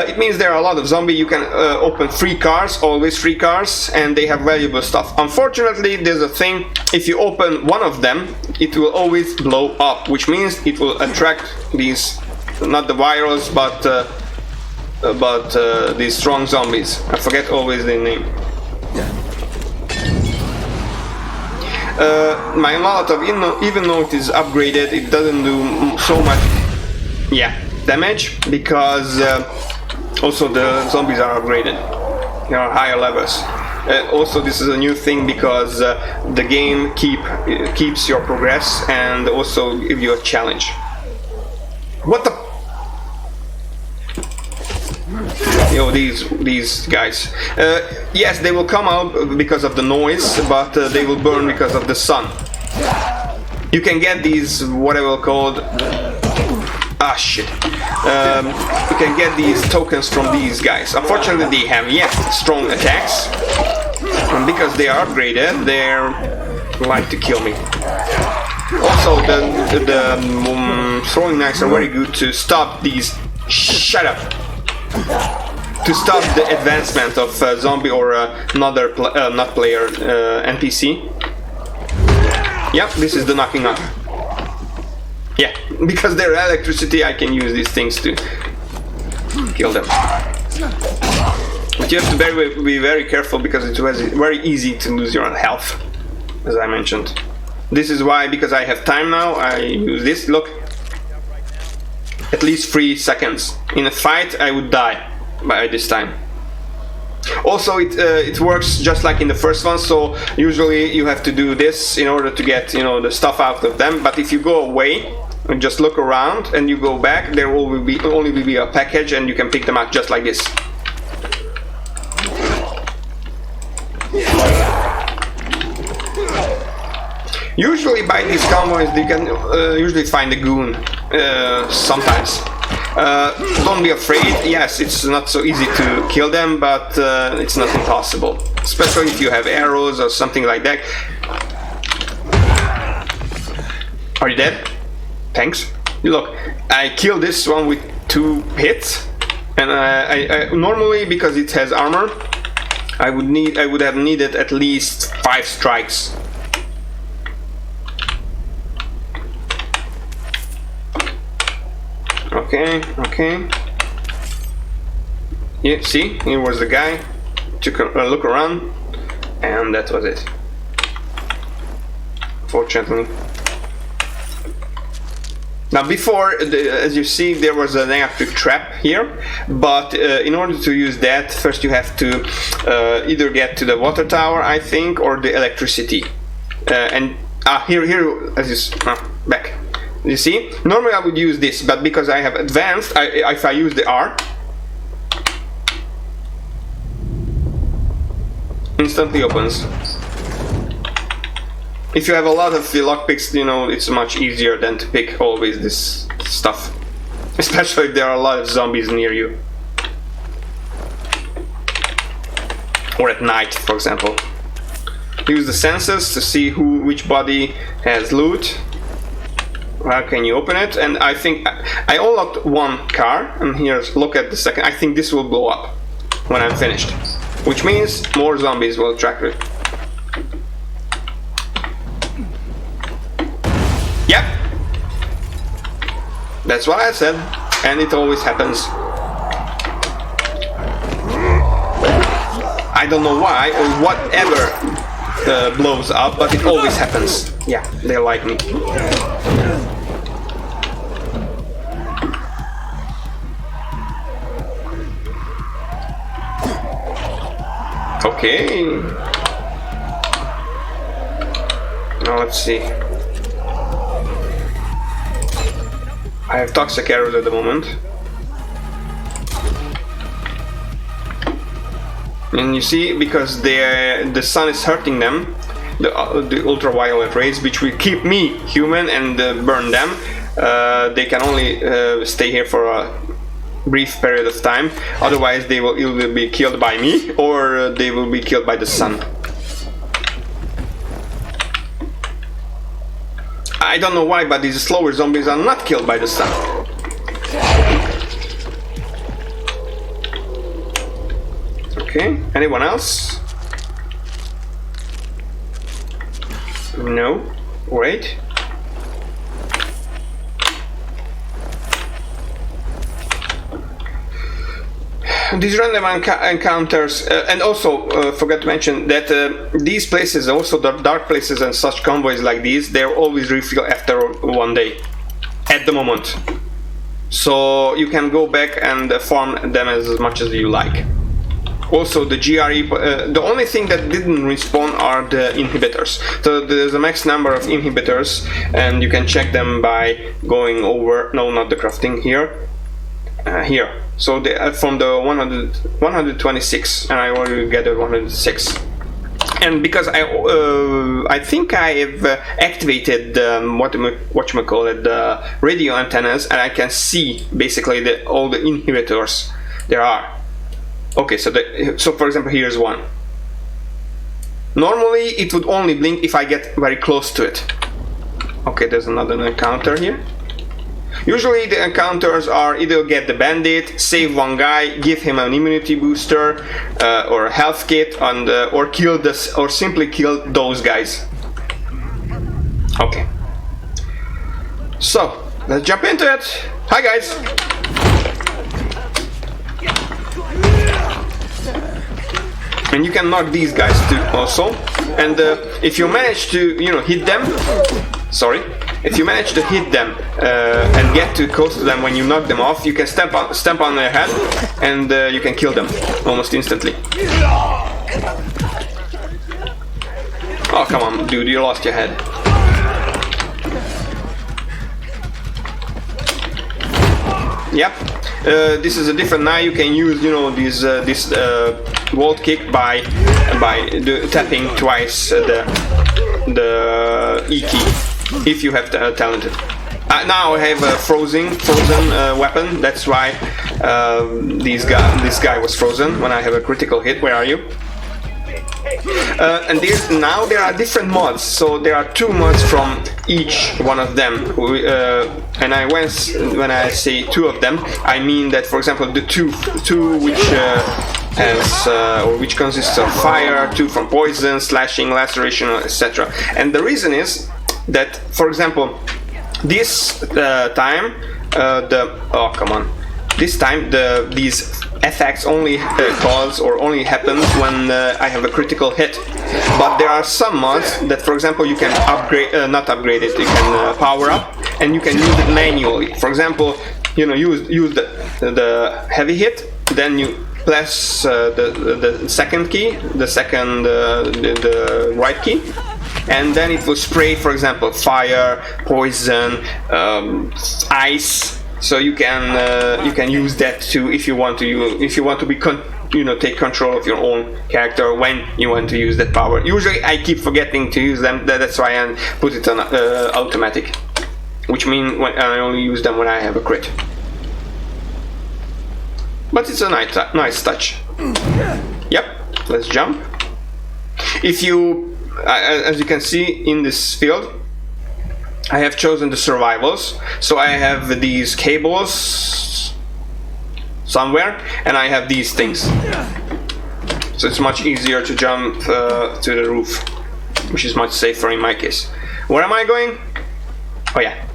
It means there are a lot of zombies. You can open free cars, always free cars, and they have valuable stuff. Unfortunately, there's a thing, if you open one of them, it will always blow up, which means it will attract these, not the virals, but these strong zombies. I forget always the name. My Molotov, even though it is upgraded, it doesn't do so much damage, because also the zombies are upgraded. They are higher levels. Also, this is a new thing because the game keeps your progress and also gives you a challenge. What the? Yo, these guys. Yes, they will come out because of the noise, but they will burn because of the sun. You can get these, whatever called. Ah, shit. You can get these tokens from these guys. Unfortunately, they have strong attacks, and because they are upgraded, they like to kill me. Also, the throwing knives are very good to stop these. Shut up. To stop the advancement of zombie or another not player NPC. Yep, this is the knocking off. Yeah, because they're electricity, I can use these things to kill them. But you have to be very careful because it's very easy to lose your health, as I mentioned. This is why, because I have time now, I use this. Look, at least 3 seconds. In a fight, I would die by this time. Also, it works just like in the first one, so usually you have to do this in order to get, you know, the stuff out of them. But if you go away and just look around and you go back, there will only be a package and you can pick them up just like this. Usually by these convoys you can usually find a goon, sometimes. Don't be afraid. Yes, it's not so easy to kill them, but it's not impossible. Especially if you have arrows or something like that. Are you dead? Thanks. Look, I killed this one with 2 hits, and I normally, because it has armor, I would have needed at least 5 strikes. Okay. Yeah, see, here was the guy. Took a look around, and that was it. Fortunately. Now before, as you see, there was an electric trap here, but in order to use that, first you have to either get to the water tower, I think, or the electricity. Here, as you back. You see, normally I would use this, but because I have advanced, if I use the R, instantly opens. If you have a lot of lockpicks, you know, it's much easier than to pick always this stuff. Especially if there are a lot of zombies near you. Or at night, for example. Use the sensors to see which body has loot. How can you open it? And I think I unlocked 1 car, and here's look at the second. I think this will blow up when I'm finished, which means more zombies will attract it. Yep, that's what I said, and it always happens. I don't know why or whatever blows up, but it always happens. Yeah, they like me. Okay. Now let's see. I have toxic arrows at the moment. And you see, because the sun is hurting them, the ultraviolet rays, which will keep me human and burn them, they can only stay here for a brief period of time. Otherwise they will either be killed by me or they will be killed by the sun. I don't know why, but these slower zombies are not killed by the sun. Okay, anyone else? No. Wait. These random encounters, and also forgot to mention that these places, also the dark places and such convoys like these, they're always refilled after 1 day, at the moment. So you can go back and farm them as much as you like. Also the GRE, the only thing that didn't respawn are the inhibitors. So there's a max number of inhibitors, and you can check them by going over, no, not the crafting, here. Here. So from the 126, and I already gathered 106. And because I think I have activated whatchamacallit, the radio antennas, and I can see basically all the inhibitors there are. Okay, so for example, here's one. Normally it would only blink if I get very close to it. Okay, there's another encounter here. Usually the encounters are either get the bandit, save one guy, give him an immunity booster or a health kit, and or simply kill those guys. Okay. So let's jump into it. Hi guys. And you can knock these guys too also. And if you manage to, hit them, if you manage to hit them and get too close to them when you knock them off, you can stamp on their head, and you can kill them almost instantly. Oh, come on, dude, you lost your head. Yep. This is a different knife. You can use, this vault kick by tapping twice the E key if you have talented. Now I have a frozen weapon. That's why this guy was frozen when I have a critical hit. Where are you? And now there are different mods, so there are 2 mods from each one of them. And when I say 2 of them, I mean that, for example, the two which consists of fire, 2 from poison, slashing, laceration, etc. And the reason is that, for example, this time these effects only cause or only happens when I have a critical hit. But there are some mods that, for example, you can not upgrade it, you can power up, and you can use it manually. For example, use the heavy hit, then you press the second key, the right key, and then it will spray, for example, fire, poison, ice. So you can use that too if you want to take control of your own character when you want to use that power. Usually I keep forgetting to use them. That's why I put it on automatic, which means I only use them when I have a crit. But it's a nice touch. Yep. Let's jump. As you can see in this field, I have chosen the survivals, so I have these cables somewhere, and I have these things. So it's much easier to jump to the roof, which is much safer in my case. Where am I going? Oh yeah.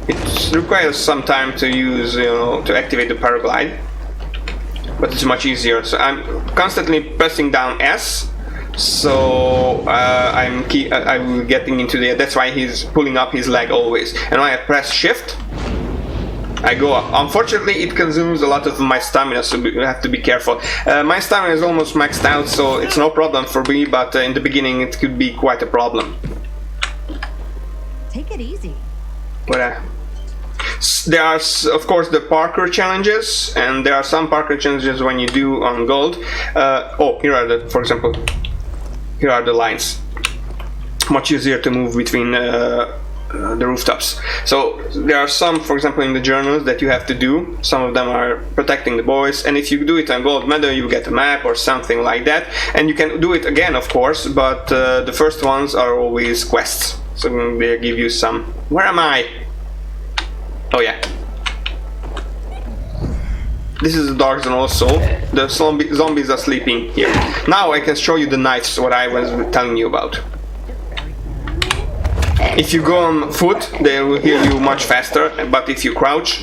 It requires some time to use, to activate the paraglide, but it's much easier. So I'm constantly pressing down S. So I'm getting into the. That's why he's pulling up his leg always. And when I press Shift, I go up. Unfortunately, it consumes a lot of my stamina, so you have to be careful. My stamina is almost maxed out, so it's no problem for me. But in the beginning, it could be quite a problem. Take it easy. But there are, of course, the parkour challenges, and there are some parkour challenges when you do on gold. Here are for example. Here are the lines. Much easier to move between the rooftops. So there are some, for example, in the journals that you have to do. Some of them are protecting the boys, and if you do it on gold medal, you get a map or something like that. And you can do it again, of course, but the first ones are always quests. So they give you some. Where am I? Oh yeah. This is a dark zone also. The zombies are sleeping here. Now I can show you the knives, what I was telling you about. If you go on foot, they will heal you much faster, but if you crouch...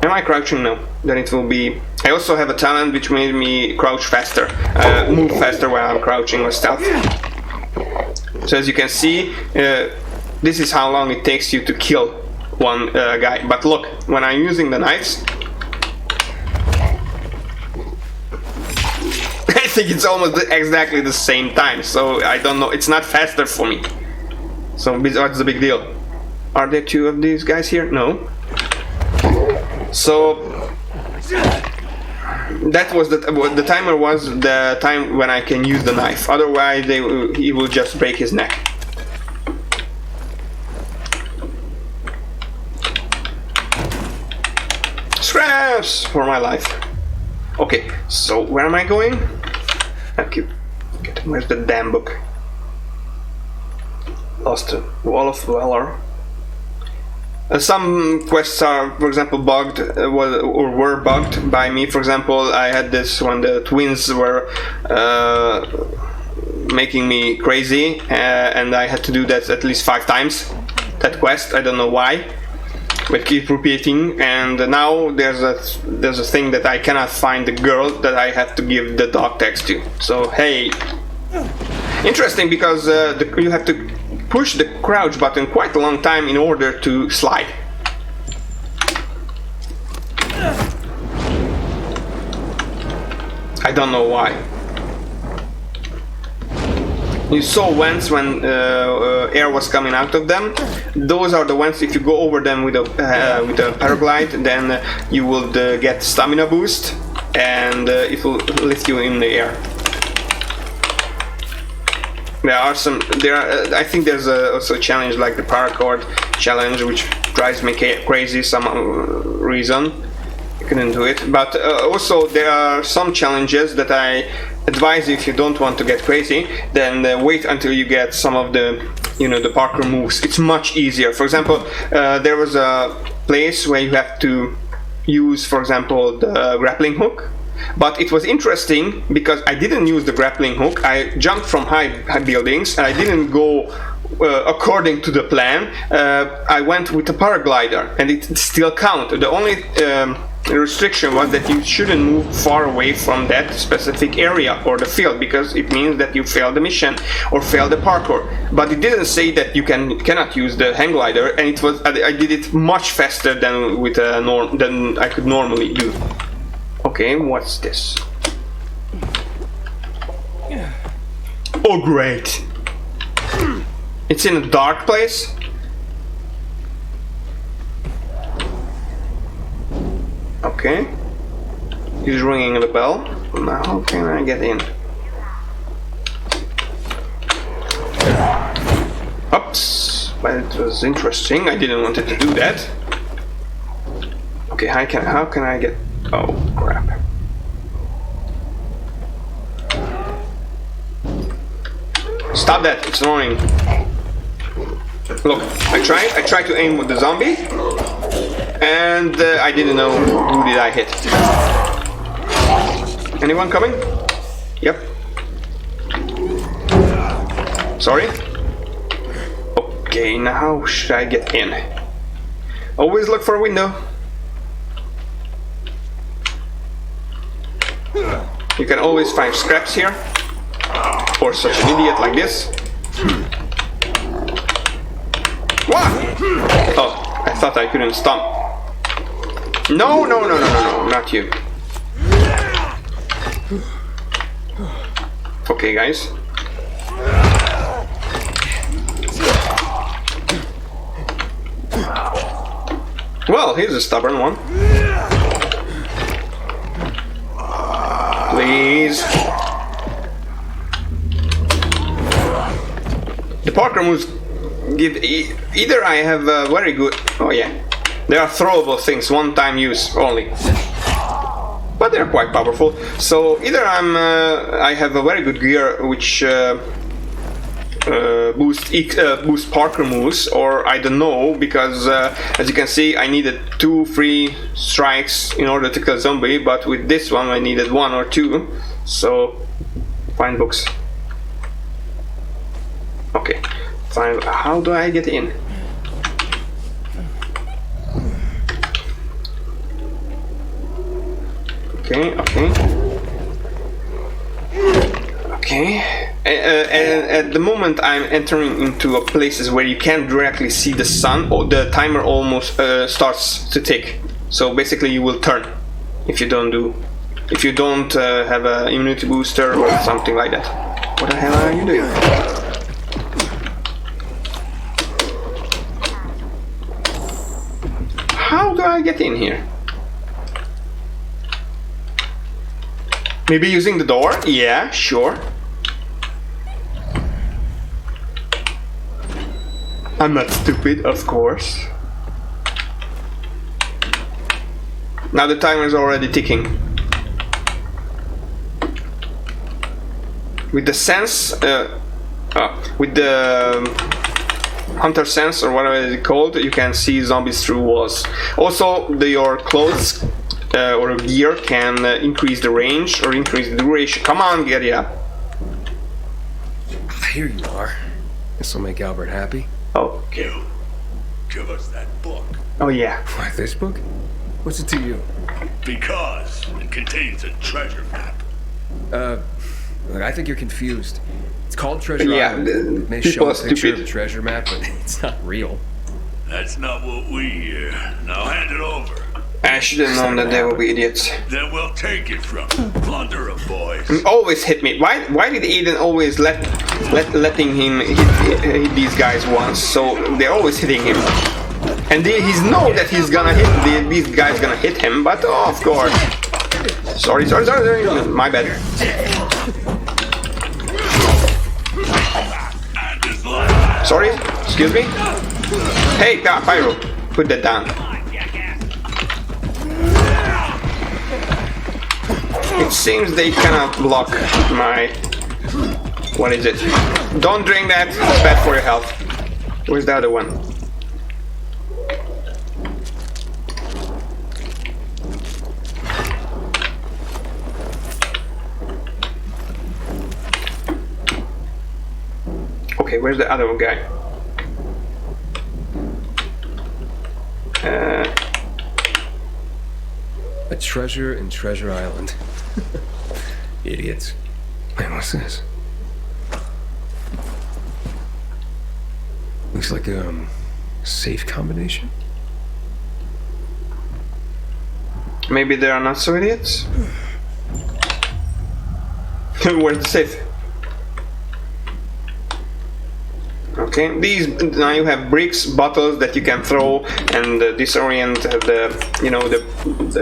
Am I crouching? No. Then it will be... I also have a talent which made me crouch faster, move faster while I'm crouching or stealth. So as you can see, this is how long it takes you to kill one guy. But look, when I'm using the knives, I think it's almost exactly the same time. So I don't know, it's not faster for me. So what's the big deal? Are there 2 of these guys here? No. So that was the timer was the time when I can use the knife. Otherwise, he will just break his neck. Scraps for my life. Okay, so where am I going? Where's the damn book? Lost Wall of Valor. Some quests are, for example, bugged or were bugged by me. For example, I had this when the twins were making me crazy, and I had to do that at least 5 times. That quest, I don't know why. but keep repeating. And now there's a thing that I cannot find the girl that I have to give the dog text to. So hey, interesting, because you have to push the crouch button quite a long time in order to slide. I don't know why. You saw vents when air was coming out of them. Those are the vents. If you go over them with a paraglide, then you will get stamina boost, and it will lift you in the air. I think there's also a challenge like the paracord challenge, which drives me crazy some reason. I couldn't do it. But also there are some challenges that I advise, if you don't want to get crazy, then wait until you get some of the, the parkour moves. It's much easier. For example, there was a place where you have to use, for example, the grappling hook. But it was interesting because I didn't use the grappling hook. I jumped from high buildings and I didn't go according to the plan. I went with a paraglider and it still counted. The only restriction was that you shouldn't move far away from that specific area or the field, because it means that you failed the mission or failed the parkour. But it didn't say that you cannot use the hang glider, and it was I did it much faster than with than I could normally do. Okay, what's this? Oh great! It's in a dark place. Okay. He's ringing the bell. Now how can I get in? Oops. But it was interesting. I didn't want it to do that. Okay, how can I get... Oh, crap. Stop that, it's annoying. Look, I tried to aim with the zombie, and I didn't know who did I hit. Anyone coming? Yep. Sorry? Okay, now how should I get in? Always look for a window. You can always find scraps here. Or such an idiot like this. What? Oh, I thought I couldn't stomp. No, not you. Okay, guys. Well, here's a stubborn one. Please. The parkour moves give either I have a very good... Oh yeah. There are throwable things, one-time use only. But they're quite powerful. So either I have a very good gear which boost parkour moves, or I don't know, because as you can see I needed 2 free strikes in order to kill a zombie, but with this one I needed 1 or 2. So find books. Okay, fine. How do I get in? Okay. And at the moment I'm entering into places where you can't directly see the sun, or the timer almost starts to tick. So basically you will turn if you don't have an immunity booster or something like that. What the hell are you doing? How do I get in here? Maybe using the door? Yeah, sure. I'm not stupid, of course. Now the timer is already ticking. With the sense, with the hunter sense or whatever it's called, you can see zombies through walls. Also, your clothes or gear can increase the range or increase the duration. Come on, get it up. Here you are. This will make Albert happy. Okay. Give us that book. Oh yeah. What, this book? What's it to you? Because it contains a treasure map. Look, I think you're confused. It's called Treasure Yeah, Island. the It may people show a are picture of stupid. the treasure map, but it's not real. That's not what we hear. Now hand it over. I should have known that they will be idiots. Then we'll take it from you. Plunder 'em, boys. Always hit me. Why did Aiden always letting him hit these guys once? So they're always hitting him. And he's know that he's gonna hit these guys gonna hit him, but oh, of course. Sorry. My bad. And his life. Sorry. Excuse me. Hey, Pyro, put that down. It seems they cannot block my... What is it? Don't drink that, it's bad for your health. Where's the other one? Okay, where's the other guy? A treasure in Treasure Island. Idiots. Wait, what's this? Looks like a safe combination. Maybe they are not so idiots? Where's the safe? Okay, these now you have bricks, bottles that you can throw and disorient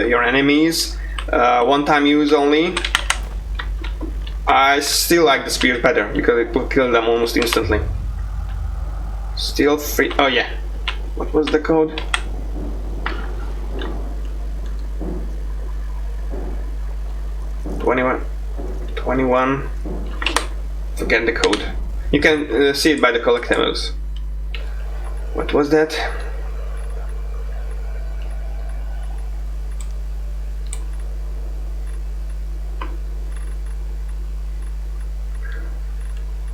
your enemies. One-time use only. I still like the spear better because it will kill them almost instantly. Still free. Oh yeah. What was the code? $21. Forget the code. You can see it by the collectibles. What was that?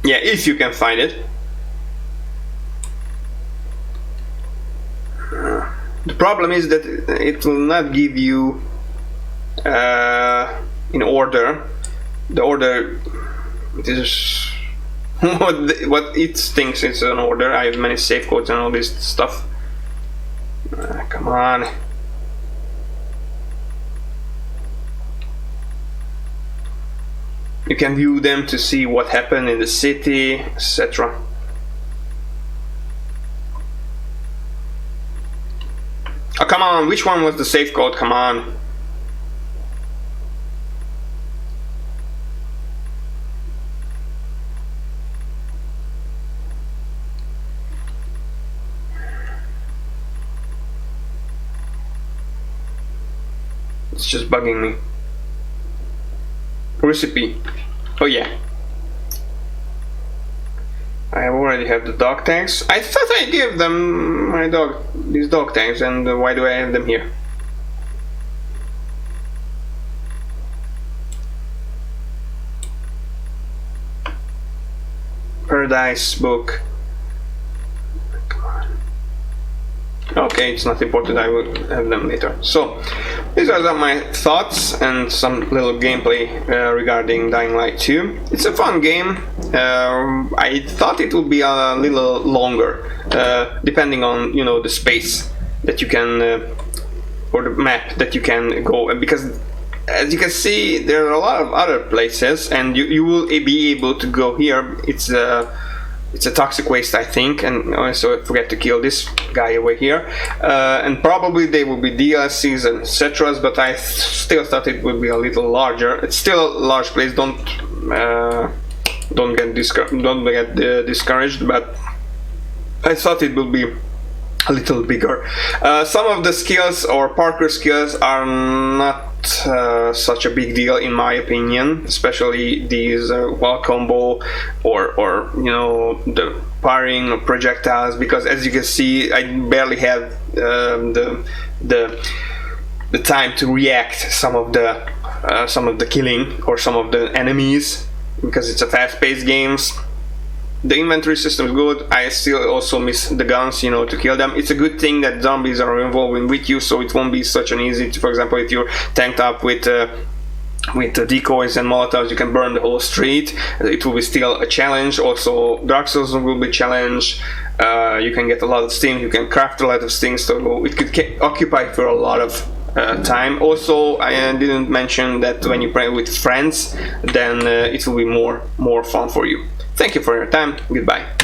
Yeah, if you can find it. The problem is that it will not give you in order. The order it is what it thinks it's an order. I have many safe codes and all this stuff. Come on. You can view them to see what happened in the city, etc. Oh, come on, which one was the safe code? Come on. It's just bugging me. Recipe. Oh yeah. I already have the dog tags. I thought I gave them these dog tags, and why do I have them here? Paradise book. Come on. Okay, it's not important, I will have them later. So, these are some of my thoughts and some little gameplay regarding Dying Light 2. It's a fun game. I thought it would be a little longer, depending on the space that you can, or the map that you can go, because as you can see there are a lot of other places, and you will be able to go here. It's a toxic waste, I think, and also forget to kill this guy over here. And probably they will be DLCs and etc. But I still thought it would be a little larger. It's still a large place. Don't get discouraged. But I thought it would be a little bigger. Some of the skills or parkour skills are not such a big deal in my opinion, especially these wall combo or the firing of projectiles, because as you can see I barely have the time to react some of the killing or some of the enemies, because it's a fast-paced games. the inventory system is good. I still also miss the guns, you know, to kill them. It's a good thing that zombies are involving with you, so it won't be such an easy, for example, if you're tanked up with decoys and molotovs, you can burn the whole street. It will be still a challenge. Also, Dark Souls will be a challenge. You can get a lot of things, you can craft a lot of things, so it could occupy for a lot of time. Also, I didn't mention that when you play with friends, then it will be more fun for you. Thank you for your time. Goodbye.